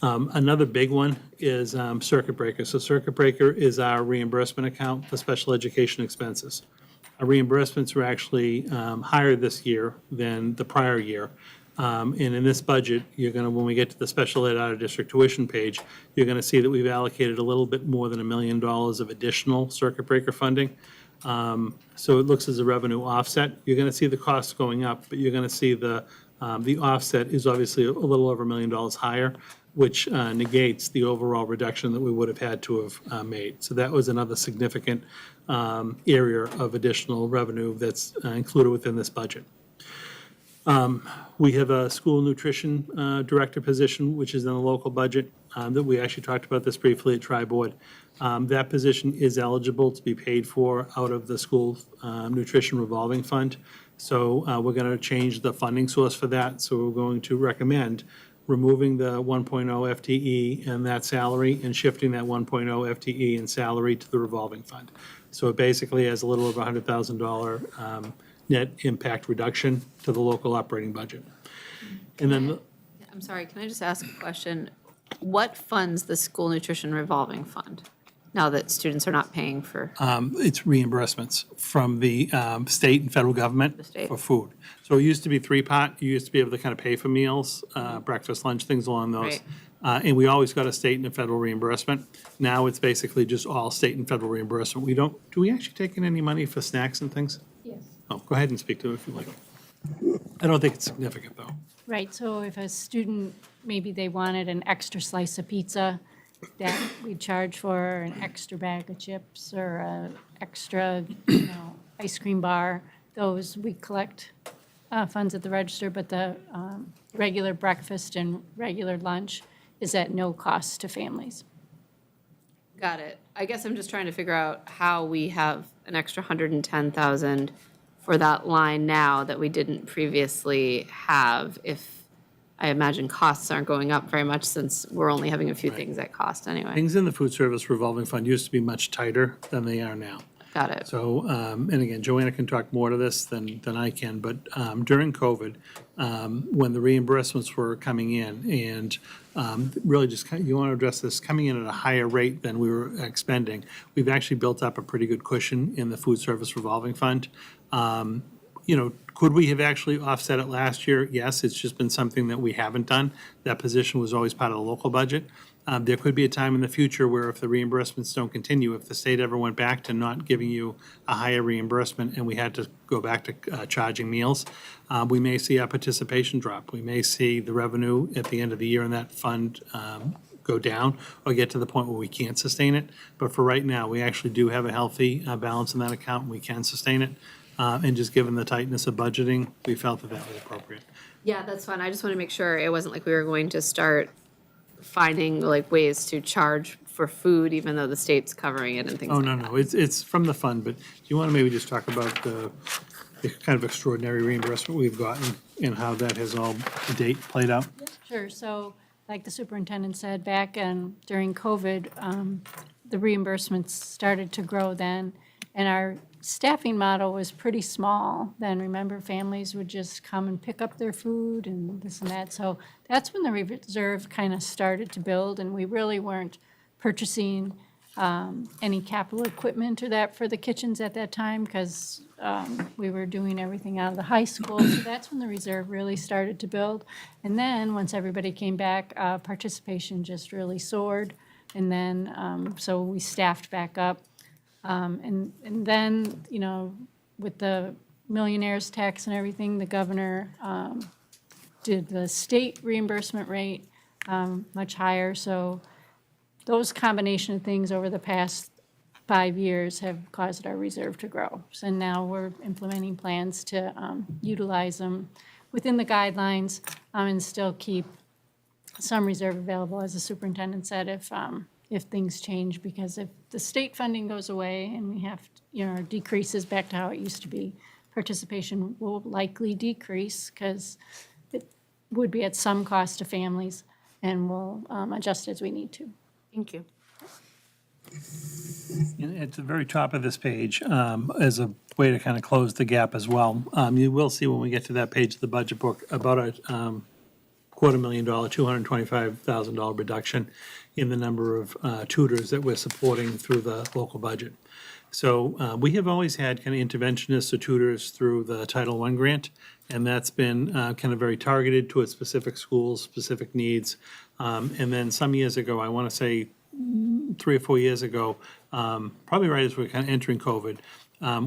Another big one is Circuit Breaker. So Circuit Breaker is our reimbursement account for special education expenses. Our reimbursements were actually higher this year than the prior year. And in this budget, when we get to the special ed out-of-district tuition page, you're going to see that we've allocated a little bit more than $1 million of additional Circuit Breaker funding. So it looks as a revenue offset. You're going to see the costs going up, but you're going to see the offset is obviously a little over $1 million higher, which negates the overall reduction that we would have had to have made. So that was another significant area of additional revenue that's included within this budget. We have a school nutrition director position, which is in the local budget, that we actually talked about this briefly at Tri-Board. That position is eligible to be paid for out of the school nutrition revolving fund. So we're going to change the funding source for that. So we're going to recommend removing the 1.0 FTE and that salary and shifting that 1.0 FTE and salary to the revolving fund. So it basically has a little over $100,000 net impact reduction to the local operating budget. And then, I'm sorry, can I just ask a question? What funds the school nutrition revolving fund, now that students are not paying for? it's reimbursements from the state and federal government state. for food. So it used to be three-part. You used to be able to kind of pay for meals, breakfast, lunch, things along those. Right. And we always got a state and a federal reimbursement. Now it's basically just all state and federal reimbursement. We don't, do we actually take in any money for snacks and things? Yes. Oh, go ahead and speak to it if you like. I don't think it's significant, though. Right, so if a student, maybe they wanted an extra slice of pizza, that we charge for an extra bag of chips or a extra, ice cream bar, those we collect funds at the register, but the regular breakfast and regular lunch is at no cost to families. Got it. I guess I'm just trying to figure out how we have an extra 110,000 for that line now that we didn't previously have, if I imagine costs aren't going up very much since we're only having a few things that cost anyway. Things in the food service revolving fund used to be much tighter than they are now. Got it. So, and again, Joanna can talk more to this than I can, but during COVID, when the reimbursements were coming in and really just, you want to address this, coming in at a higher rate than we were expending, we've actually built up a pretty good cushion in the food service revolving fund. Could we have actually offset it last year? Yes, it's just been something that we haven't done. That position was always part of the local budget. There could be a time in the future where if the reimbursements don't continue, if the state ever went back to not giving you a higher reimbursement and we had to go back to charging meals, we may see our participation drop. We may see the revenue at the end of the year in that fund go down or get to the point where we can't sustain it. But for right now, we actually do have a healthy balance in that account and we can sustain it. And just given the tightness of budgeting, we felt that that was appropriate. Yeah, that's fine. I just want to make sure it wasn't like we were going to start finding like ways to charge for food even though the state's covering it and things Oh, like no, that. no, it's from the fund, but do you want to maybe just talk about the kind of extraordinary reimbursement we've gotten and how that has all to date played out? Sure, so like the superintendent said, back during COVID, the reimbursements started to grow then, and our staffing model was pretty small then. Remember, families would just come and pick up their food and this and that. So that's when the reserve kind of started to build, and we really weren't purchasing any capital equipment or that for the kitchens at that time because we were doing everything out of the high school. So that's when the reserve really started to build. And then, once everybody came back, participation just really soared. And then, so we staffed back up. And then, with the millionaires tax and everything, the governor did the state reimbursement rate much higher. So those combination of things over the past 5 years have caused our reserve to grow. So now we're implementing plans to utilize them within the guidelines and still keep some reserve available, as the superintendent said, if things change, because if the state funding goes away and we have, decreases back to how it used to be, participation will likely decrease because it would be at some cost to families, and we'll adjust as we need to. Thank you. And at the very top of this page, as a way to kind of close the gap as well, you will see when we get to that page of the budget book about a $250,000, $225,000 reduction in the number of tutors that we're supporting through the local budget. So we have always had kind of interventionists or tutors through the Title I grant, and that's been kind of very targeted towards specific schools, specific needs. And then some years ago, I want to say 3 or 4 years ago, probably right as we we're kind of entering COVID,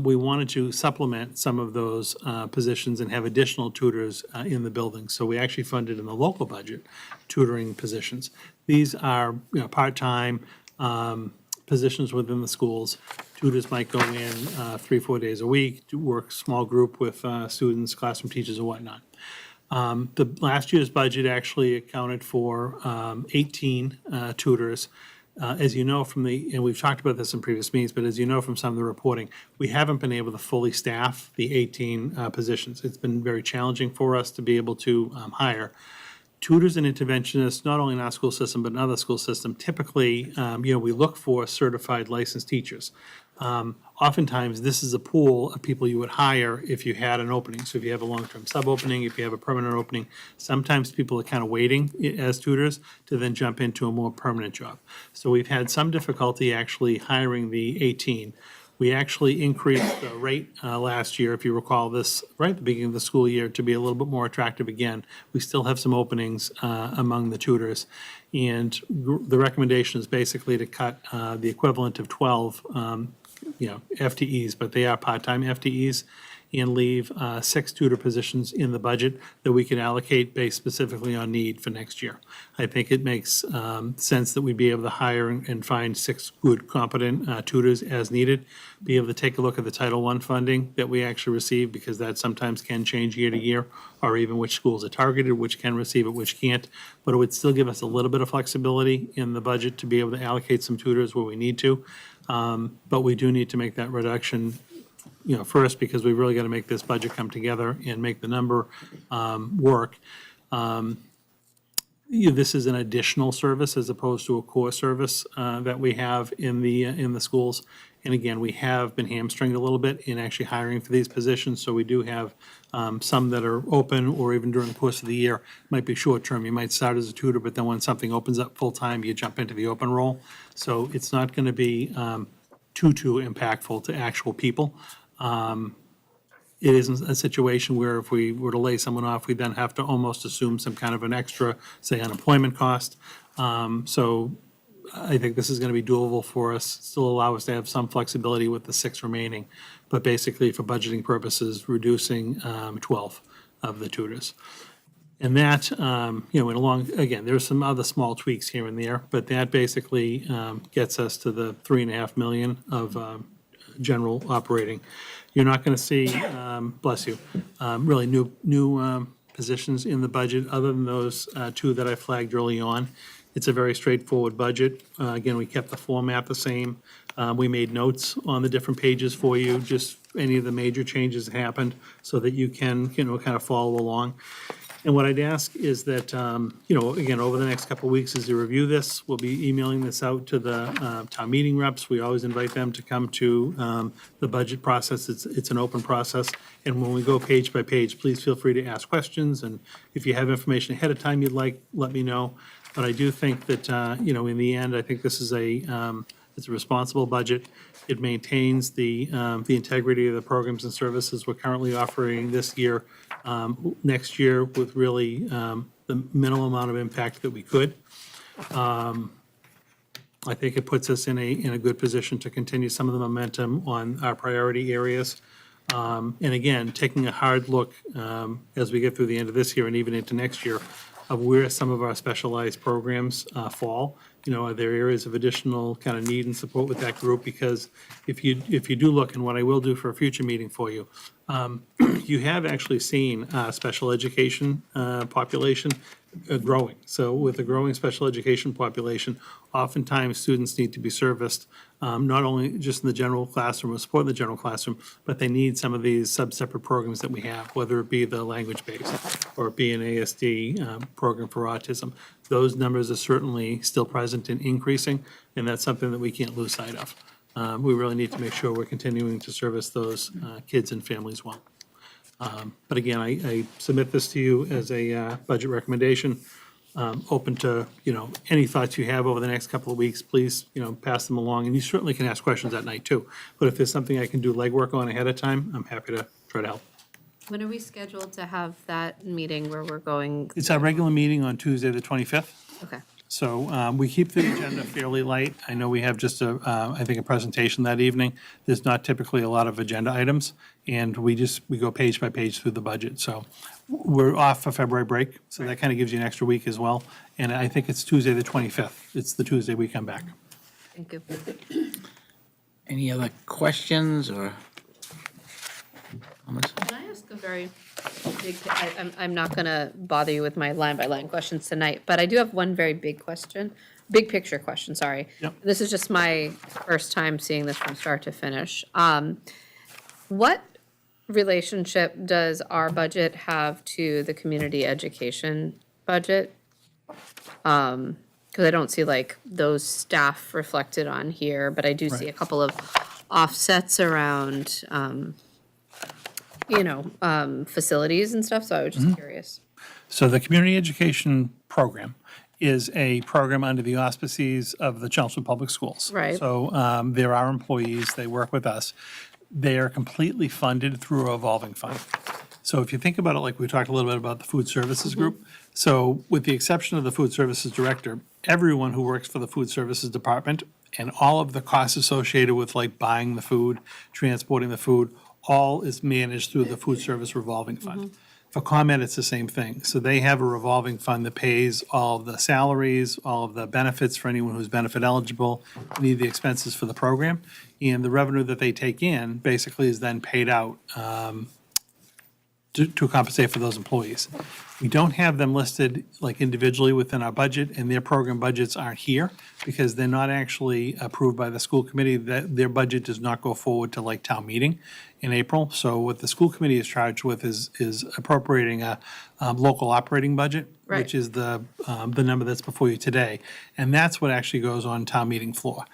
we wanted to supplement some of those positions and have additional tutors in the building. So we actually funded in the local budget tutoring positions. These are part-time positions within the schools. Tutors might go in 3-4 days a week, to work small group with students, classroom teachers, and whatnot. The last year's budget actually accounted for 18 tutors. As you know from and we've talked about this in previous meetings, but as you know from some of the reporting, we haven't been able to fully staff the 18 positions. It's been very challenging for us to be able to hire tutors and interventionists, not only in our school system, but in other school systems. Typically, we look for certified licensed teachers. oftentimes, this is a pool of people you would hire if you had an opening. So if you have a long-term sub-opening, if you have a permanent opening, sometimes people are kind of waiting as tutors to then jump into a more permanent job. So we've had some difficulty actually hiring the 18. We actually increased the rate last year, if you recall this, right at the beginning of the school year, to be a little bit more attractive again. We still have some openings among the tutors. And the recommendation is basically to cut the equivalent of 12 FTEs, but they are part-time FTEs, and leave 6 tutor positions in the budget that we can allocate based specifically on need for next year. I think it makes sense that we be able to hire and find 6 good, competent tutors as needed, be able to take a look at the Title I funding that we actually receive, because that sometimes can change year to year, or even which schools are targeted, which can receive it, which can't. But it would still give us a little bit of flexibility in the budget to be able to allocate some tutors where we need to. But we do need to make that reduction, first, because we really got to make this budget come together and make the number work. This is an additional service as opposed to a core service that we have in the schools. And again, we have been hamstringed a little bit in actually hiring for these positions, so we do have some that are open, or even during the course of the year, might be short-term. You might start as a tutor, but then when something opens up full-time, you jump into the open role. So it's not going to be too impactful to actual people. It isn't a situation where if we were to lay someone off, we then have to almost assume some kind of an extra, say, unemployment cost. So I think this is going to be doable for us, still allow us to have some flexibility with the 6 remaining, but basically for budgeting purposes, reducing 12 of the tutors. And that, again, there's some other small tweaks here and there, but that basically gets us to the 3.5 million of general operating. You're not going to see, bless you, really new positions in the budget, other than those 2 that I flagged early on. It's a very straightforward budget. Again, we kept the format the same. We made notes on the different pages for you, just any of the major changes that happened, so that you can, kind of follow along. And what I'd ask is that, again, over the next couple of weeks, as you review this, we'll be emailing this out to the town meeting reps. We always invite them to come to the budget process. It's an open process. And when we go page by page, please feel free to ask questions. And if you have information ahead of time you'd like, let me know. But I do think that, in the end, I think this is it's a responsible budget. It maintains the integrity of the programs and services we're currently offering this year, next year, with really the minimum amount of impact that we could. I think it puts us in a good position to continue some of the momentum on our priority areas. And again, taking a hard look as we get through the end of this year and even into next year, of where some of our specialized programs fall. Are there areas of additional kind of need and support with that group? Because if you do look, and what I will do for a future meeting for you, you have actually seen special education population growing. So with a growing special education population, oftentimes students need to be serviced, not only just in the general classroom or support in the general classroom, but they need some of these sub-separate programs that we have, whether it be the language-based or it be an ASD program for autism. Those numbers are certainly still present and increasing, and that's something that we can't lose sight of. We really need to make sure we're continuing to service those kids and families well. But again, I submit this to you as a budget recommendation, open to, any thoughts you have over the next couple of weeks, please, pass them along. And you certainly can ask questions that night too. But if there's something I can do legwork on ahead of time, I'm happy to try to help. When are we scheduled to have that meeting where we're going? It's our regular meeting on Tuesday, the 25th. Okay. So we keep the agenda fairly light. I know we have just I think a presentation that evening. There's not typically a lot of agenda items, and we go page by page through the budget. So we're off for February break, so that kind of gives you an extra week as well. And I think it's Tuesday, the 25th. It's the Tuesday we come back. Thank you. Any other questions or comments? Can I ask a very big, I'm not going to bother you with my line-by-line questions tonight, but I do have one very big question, big picture question, sorry. Yep. This is just my first time seeing this from start to finish. What relationship does our budget have to the community education budget? Because I don't see like those staff reflected on here, but I do see a couple of offsets around, facilities and stuff, so I was just curious. So the Community Education Program is a program under the auspices of the Chelmsford Public Schools. Right. So there are employees, they work with us. They are completely funded through a revolving fund. So if you think about it, like we talked a little bit about the food services group. So with the exception of the food services director, everyone who works for the food services department and all of the costs associated with like buying the food, transporting the food, all is managed through the food service revolving fund. For ComEd, it's the same thing. So they have a revolving fund that pays all of the salaries, all of the benefits for anyone who's benefit eligible, any of the expenses for the program. And the revenue that they take in basically is then paid out to compensate for those employees. We don't have them listed like individually within our budget, and their program budgets aren't here because they're not actually approved by the school committee. That their budget does not go forward to like town meeting in April. So what the school committee is charged with is appropriating a local operating budget, Right. which is the number that's before you today, and that's what actually goes on town meeting floor.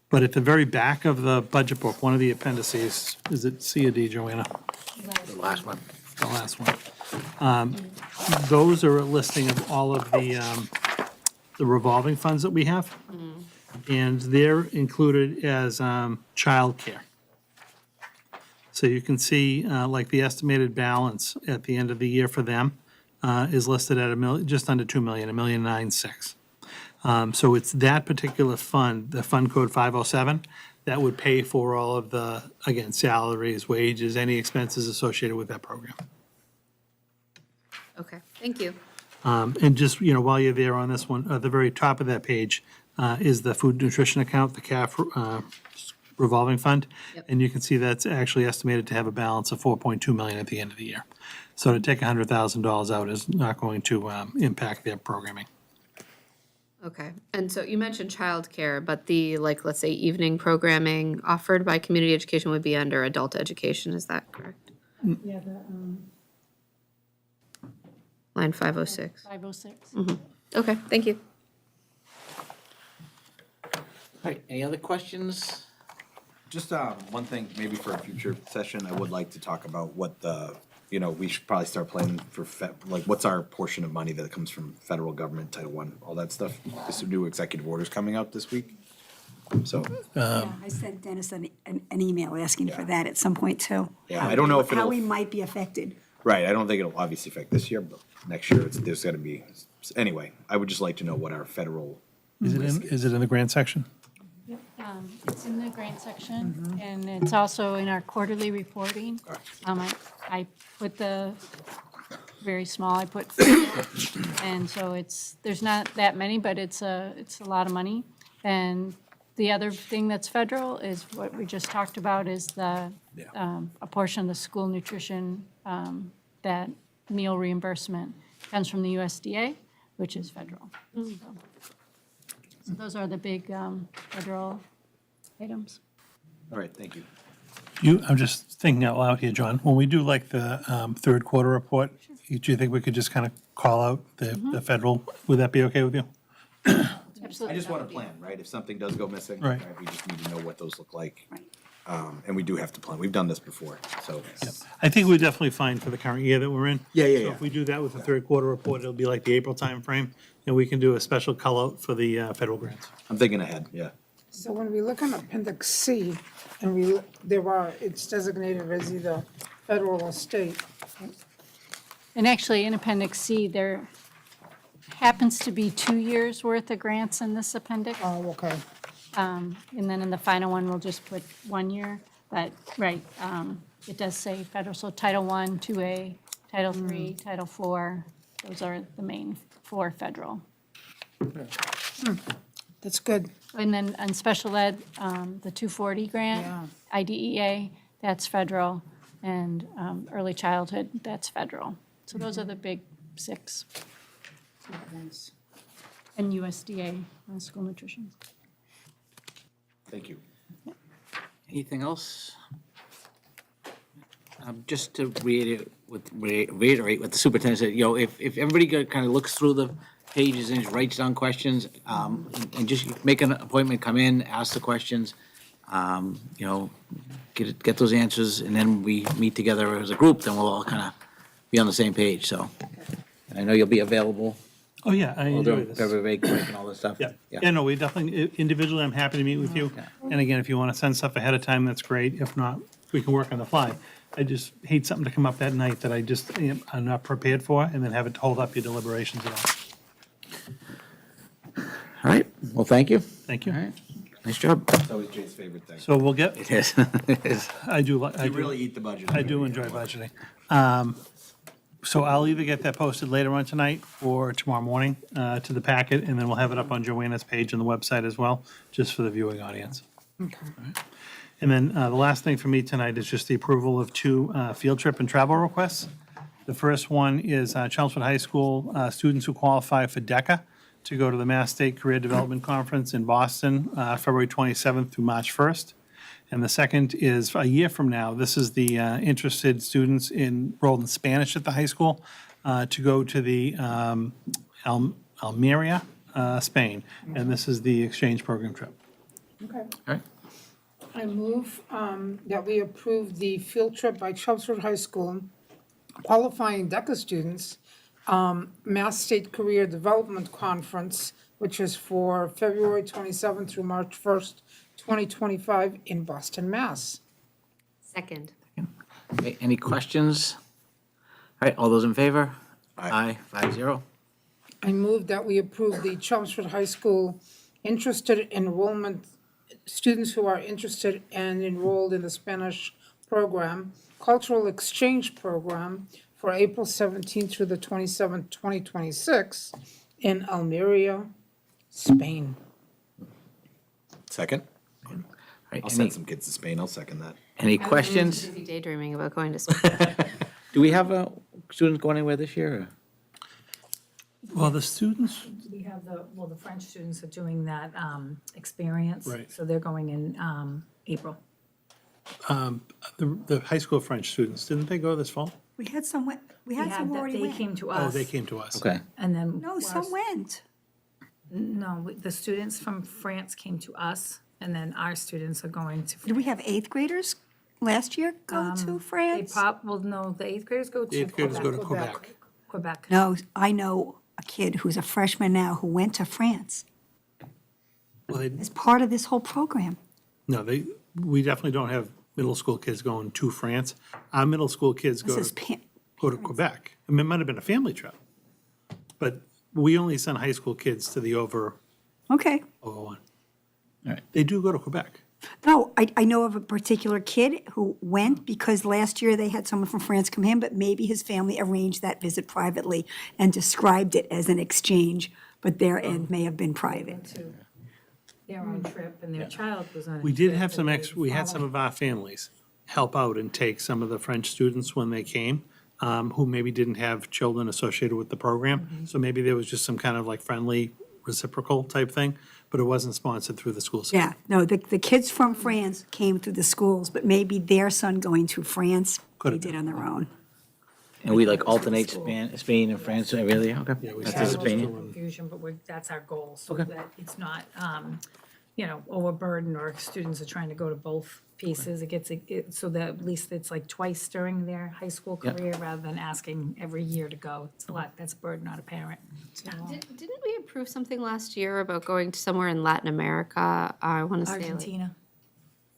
But at the very back of the budget book, one of the appendices, is it C or D, Joanna? The last one. The last one. Those are a listing of all of the revolving funds that we have. And they're included as childcare. So you can see, like, the estimated balance at the end of the year for them is listed at just under 2 million, 1,996,000. So it's that particular fund, the fund code 507, that would pay for all of the, again, salaries, wages, any expenses associated with that program. Okay, thank you. And just, while you're there on this one, at the very top of that page is the food nutrition account, the CAF revolving fund. Yep. And you can see that's actually estimated to have a balance of 4.2 million at the end of the year. So to take $100,000 out is not going to impact their programming. Okay, and so you mentioned childcare, but the, like, let's say, evening programming offered by community education would be under adult education, is that correct? Yeah, the Line 506. 506. Okay, thank you. All right, any other questions? Just one thing, maybe for a future session, I would like to talk about what the, we should probably start planning for, like, what's our portion of money that comes from federal government, Title I, all that stuff. There's some new executive orders coming out this week. So, Yeah, I sent Dennis an email asking for that at some point too. Yeah, I don't know if How it'll- we might be affected. right, I don't think it'll obviously affect this year, but next year, there's gonna be, anyway, I would just like to know what our federal, Is it in the grant section? It's in the grant section, and it's also in our quarterly reporting. I put very small, I put, and so there's not that many, but it's a lot of money. And the other thing that's federal is what we just talked about is a portion of the school nutrition, that meal reimbursement comes from the USDA, which is federal. So those are the big federal items. all right, thank you. I'm just thinking out loud here, John. When we do like the third quarter report, do you think we could just kind of call out the federal? Would that be okay with you? I just want to plan, right? If something does go missing, Right. we just need to know what those look like. Right. And we do have to plan. We've done this before, so. I think we're definitely fine for the current year that we're in. Yeah, yeah, So yeah. if we do that with the third quarter report, it'll be like the April timeframe, and we can do a special call out for the federal grants. I'm thinking ahead, yeah. So when we look on Appendix C, and it's designated as either federal or state. And actually, in Appendix C, there happens to be 2 years' worth of grants in this appendix. Oh, okay. And then in the final one, we'll just put 1 year. But, right, it does say federal, so Title I, 2A, Title III, Title IV, those are the main 4 federal. That's good. And then on special ed, the 240 grant, Yeah. IDEA, that's federal, and early childhood, that's federal. So those are the big 6. Nice. And USDA, school nutrition. Thank you. Anything else? Just to reiterate what the superintendent said, if everybody kind of looks through the pages and just writes down questions, and just make an appointment, come in, ask the questions. you know, get those answers, and then we meet together as a group, then we'll all kind of be on the same page, so. And I know you'll be available Oh, yeah, I all enjoy during this. February break and all this stuff. Yeah, yeah, no, we definitely, individually, I'm happy to meet with you. And again, if you want to send stuff ahead of time, that's great. If not, we can work on the fly. I just hate something to come up that night that I'm not prepared for, and then have it hold up your deliberations at all. All right, well, thank you. Thank you. All right, nice job. It's always Jay's favorite thing. So we'll get, It is. It is. I do, I You do. really eat the budget. I do enjoy budgeting. So I'll either get that posted later on tonight or tomorrow morning to the packet, and then we'll have it up on Joanna's page on the website as well, just for the viewing audience. Okay. And then the last thing for me tonight is just the approval of two field trip and travel requests. The first one is Chelmsford High School students who qualify for DECA to go to the Mass State Career Development Conference in Boston, February 27th through March 1st. And the second is a year from now. This is the interested students enrolled in Spanish at the high school to go to the Almeria, Spain. And this is the exchange program trip. Okay. All right. I move that we approve the field trip by Chelmsford High School qualifying DECA students, Mass State Career Development Conference, which is for February 27th through March 1st, 2025 in Boston, Mass. Second. Okay, any questions? All right, all those in favor? Aye. 5-0. I move that we approve the Chelmsford High School interested enrollment, students who are interested and enrolled in the Spanish program, cultural exchange program for April 17th through the 27th, 2026 in Almeria, Spain. Second? All right, I'll send some kids to Spain. I'll second that. any questions? Busy daydreaming about going to Spain. Do we have students going anywhere this year? Or? Well, the students, We have the French students are doing that experience. Right. So they're going in April. the high school French students, didn't they go this fall? We had some, we had some already They went. came to Oh, us. they came to us. Okay. And then. No, some went. No, the students from France came to us, and then our students are going to. Did we have eighth graders last year go to They France? no, the eighth graders go to. The eighth graders go to Quebec. Quebec. Quebec. No, I know a kid who's a freshman now who went to France Well, as part of this whole program. no, we definitely don't have middle school kids going to France. Our middle school kids This go is to Quebec. I mean, it might have been a family trip. But we only send high school kids to the over Okay. one. All right. They do go to Quebec. No, I know of a particular kid who went because last year they had someone from France come in, but maybe his family arranged that visit privately and described it as an exchange, but their end may have been private. To their own trip, and their child was on a We did trip have that some they we had some followed. of our families help out and take some of the French students when they came, who maybe didn't have children associated with the program. So maybe there was just some kind of like friendly reciprocal type thing, but it wasn't sponsored through the school system. Yeah, no, the kids from France came through the schools, but maybe their son going to France, Could they have did been. on their own. And we like alternate Spain and France, really? Okay. Yeah, we That's had the those Spain. two. Confusion, but that's our goal, so Okay. that it's not, overburdened, or students are trying to go to both pieces. It gets, so that at least it's like twice during their high school Yep. career, rather than asking every year to go. It's a lot, that's a burden on a parent. So, Didn't we approve something last year about going to somewhere in Latin America? I want to say, like, Argentina,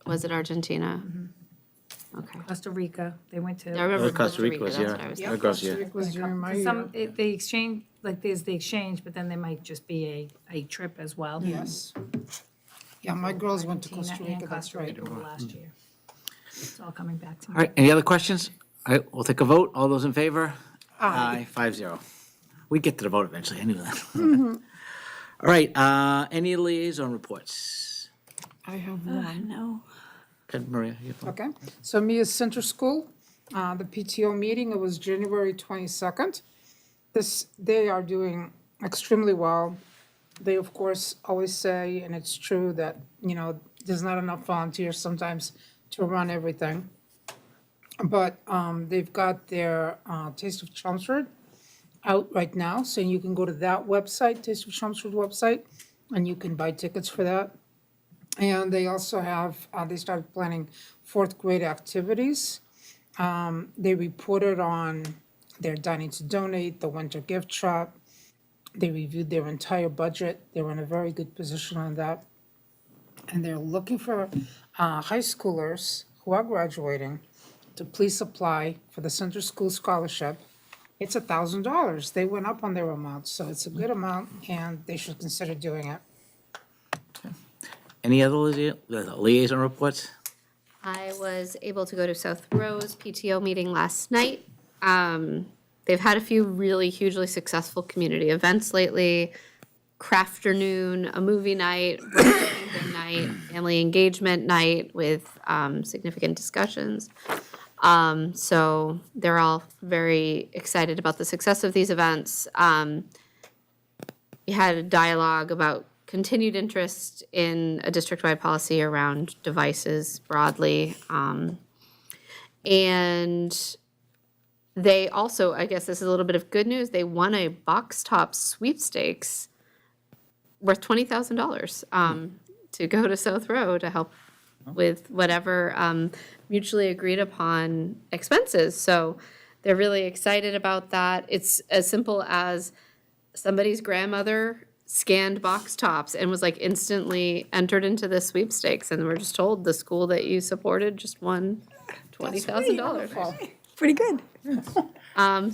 was it Argentina? Okay. Costa Rica, they went to. I remember Costa Rica was, that's yeah. what I was Yeah, thinking. Costa Rica. It was during my Because year. they exchange, like, there's the exchange, but then there might just be a trip as well. Yes. Yeah, my girls went to Argentina Costa and Rica, that's Costa right. Rica last year. It's all coming back to me. All right, any other questions? All right, we'll take a vote. All those in favor? Aye. 5-0. We'd get to the vote eventually, I knew that. All right, any liaison reports? I have one. No. Good, Maria, you go. Okay, so Mia Center School, the PTO meeting, it was January 22nd. They are doing extremely well. They, of course, always say, and it's true, that, there's not enough volunteers sometimes to run everything. But they've got their Taste of Chelmsford out right now, so you can go to that website, Taste of Chelmsford website, and you can buy tickets for that. And they also have, they started planning fourth grade activities. They reported on their dining to donate, the winter gift shop. They reviewed their entire budget. They were in a very good position on that. And they're looking for high schoolers who are graduating to please apply for the Center School Scholarship. It's $1,000. They went up on their amount, so it's a good amount, and they should consider doing it. Any other liaison reports? I was able to go to South Rose PTO meeting last night. They've had a few really hugely successful community events lately. Crafternoon, a movie night, camping night, family engagement night with significant discussions. So they're all very excited about the success of these events. We had a dialogue about continued interest in a district-wide policy around devices broadly. And they also, I guess this is a little bit of good news, they won a box top sweepstakes worth $20,000 to go to South Row to help with whatever mutually agreed upon expenses. So they're really excited about that. It's as simple as somebody's grandmother scanned box tops and was like instantly entered into the sweepstakes. And we're just told the school that you supported just won $20,000. Pretty good.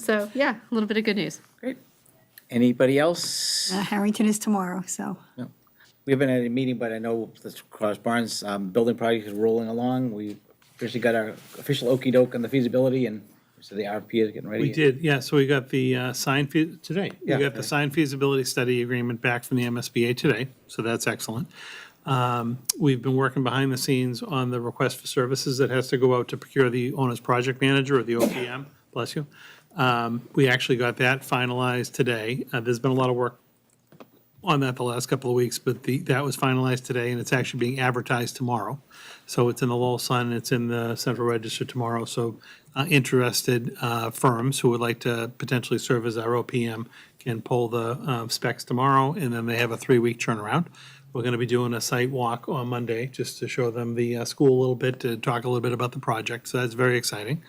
So yeah, a little bit of good news. Great. Anybody else? Harrington is tomorrow, so. No. We haven't had a meeting, but I know the Cross Barnes building project is rolling along. We officially got our official okey-doke on the feasibility, and so the RFP is getting ready. We did, yeah, so we got the signed, today. We Yeah. got the signed feasibility study agreement back from the MSBA today, so that's excellent. We've been working behind the scenes on the request for services that has to go out to procure the owner's project manager, or the OPM, bless you. We actually got that finalized today. There's been a lot of work on that the last couple of weeks, but that was finalized today, and it's actually being advertised tomorrow. So it's in the Lowell Sun, it's in the Central Register tomorrow, so interested firms who would like to potentially serve as our OPM can pull the specs tomorrow, and then they have a 3-week turnaround. We're going to be doing a site walk on Monday, just to show them the school a little bit, to talk a little bit about the project, so that's very exciting.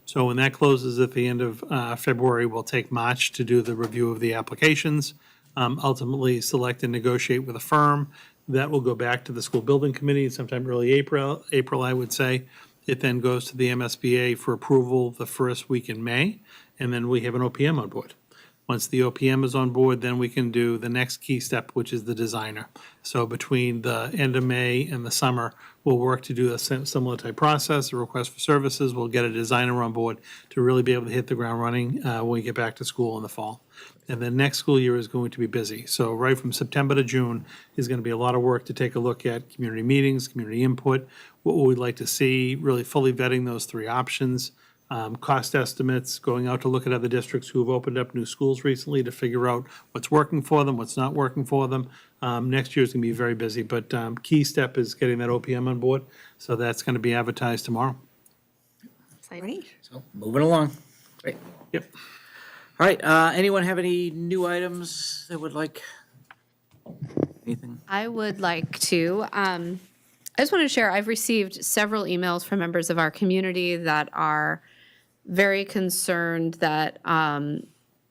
So when that closes at the end of February, we'll take March to do the review of the applications, ultimately select and negotiate with a firm. That will go back to the school building committee sometime early April, I would say. It then goes to the MSBA for approval the first week in May, and then we have an OPM on board. Once the OPM is on board, then we can do the next key step, which is the designer. So between the end of May and the summer, we'll work to do a similar type process, a request for services. We'll get a designer on board to really be able to hit the ground running when we get back to school in the fall. And the next school year is going to be busy. So right from September to June is going to be a lot of work to take a look at community meetings, community input, what we'd like to see, really fully vetting those 3 options. Cost estimates, going out to look at other districts who have opened up new schools recently to figure out what's working for them, what's not working for them. Next year is going to be very busy, but key step is getting that OPM on board. So that's going to be advertised tomorrow. Exciting. So moving along. Great. Yep. All right, anyone have any new items they would like? Anything? I would like to, I just want to share, I've received several emails from members of our community that are very concerned that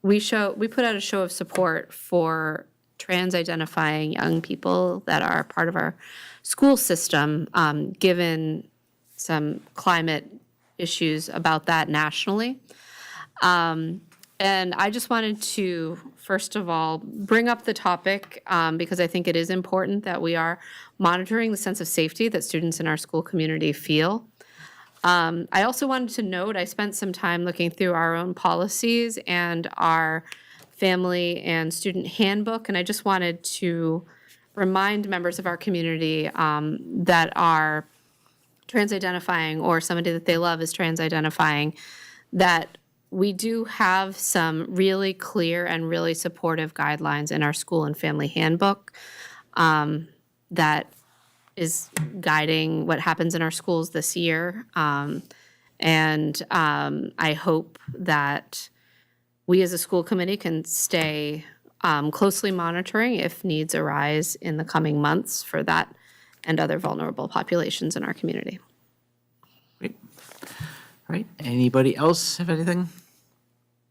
we put out a show of support for trans-identifying young people that are part of our school system, given some climate issues about that nationally. And I just wanted to, first of all, bring up the topic because I think it is important that we are monitoring the sense of safety that students in our school community feel. I also wanted to note, I spent some time looking through our own policies and our family and student handbook, and I just wanted to remind members of our community that are trans-identifying or somebody that they love is trans-identifying, that we do have some really clear and really supportive guidelines in our school and family handbook that is guiding what happens in our schools this year. And I hope that we as a school committee can stay closely monitoring if needs arise in the coming months for that and other vulnerable populations in our community. Great. All right, anybody else have anything?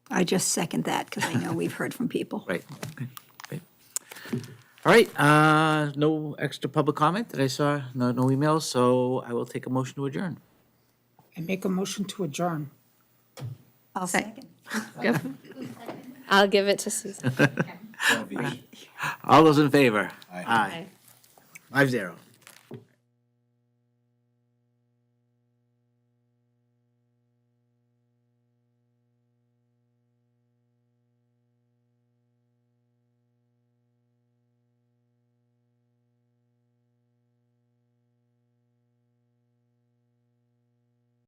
I just second that because I know we've heard from people. Right, okay, great. All right, no extra public comment that I saw, no emails, so I will take a motion to adjourn. I make a motion to adjourn. I'll second. I'll give it to Susan. All those in favor? Aye. Aye. 5-0.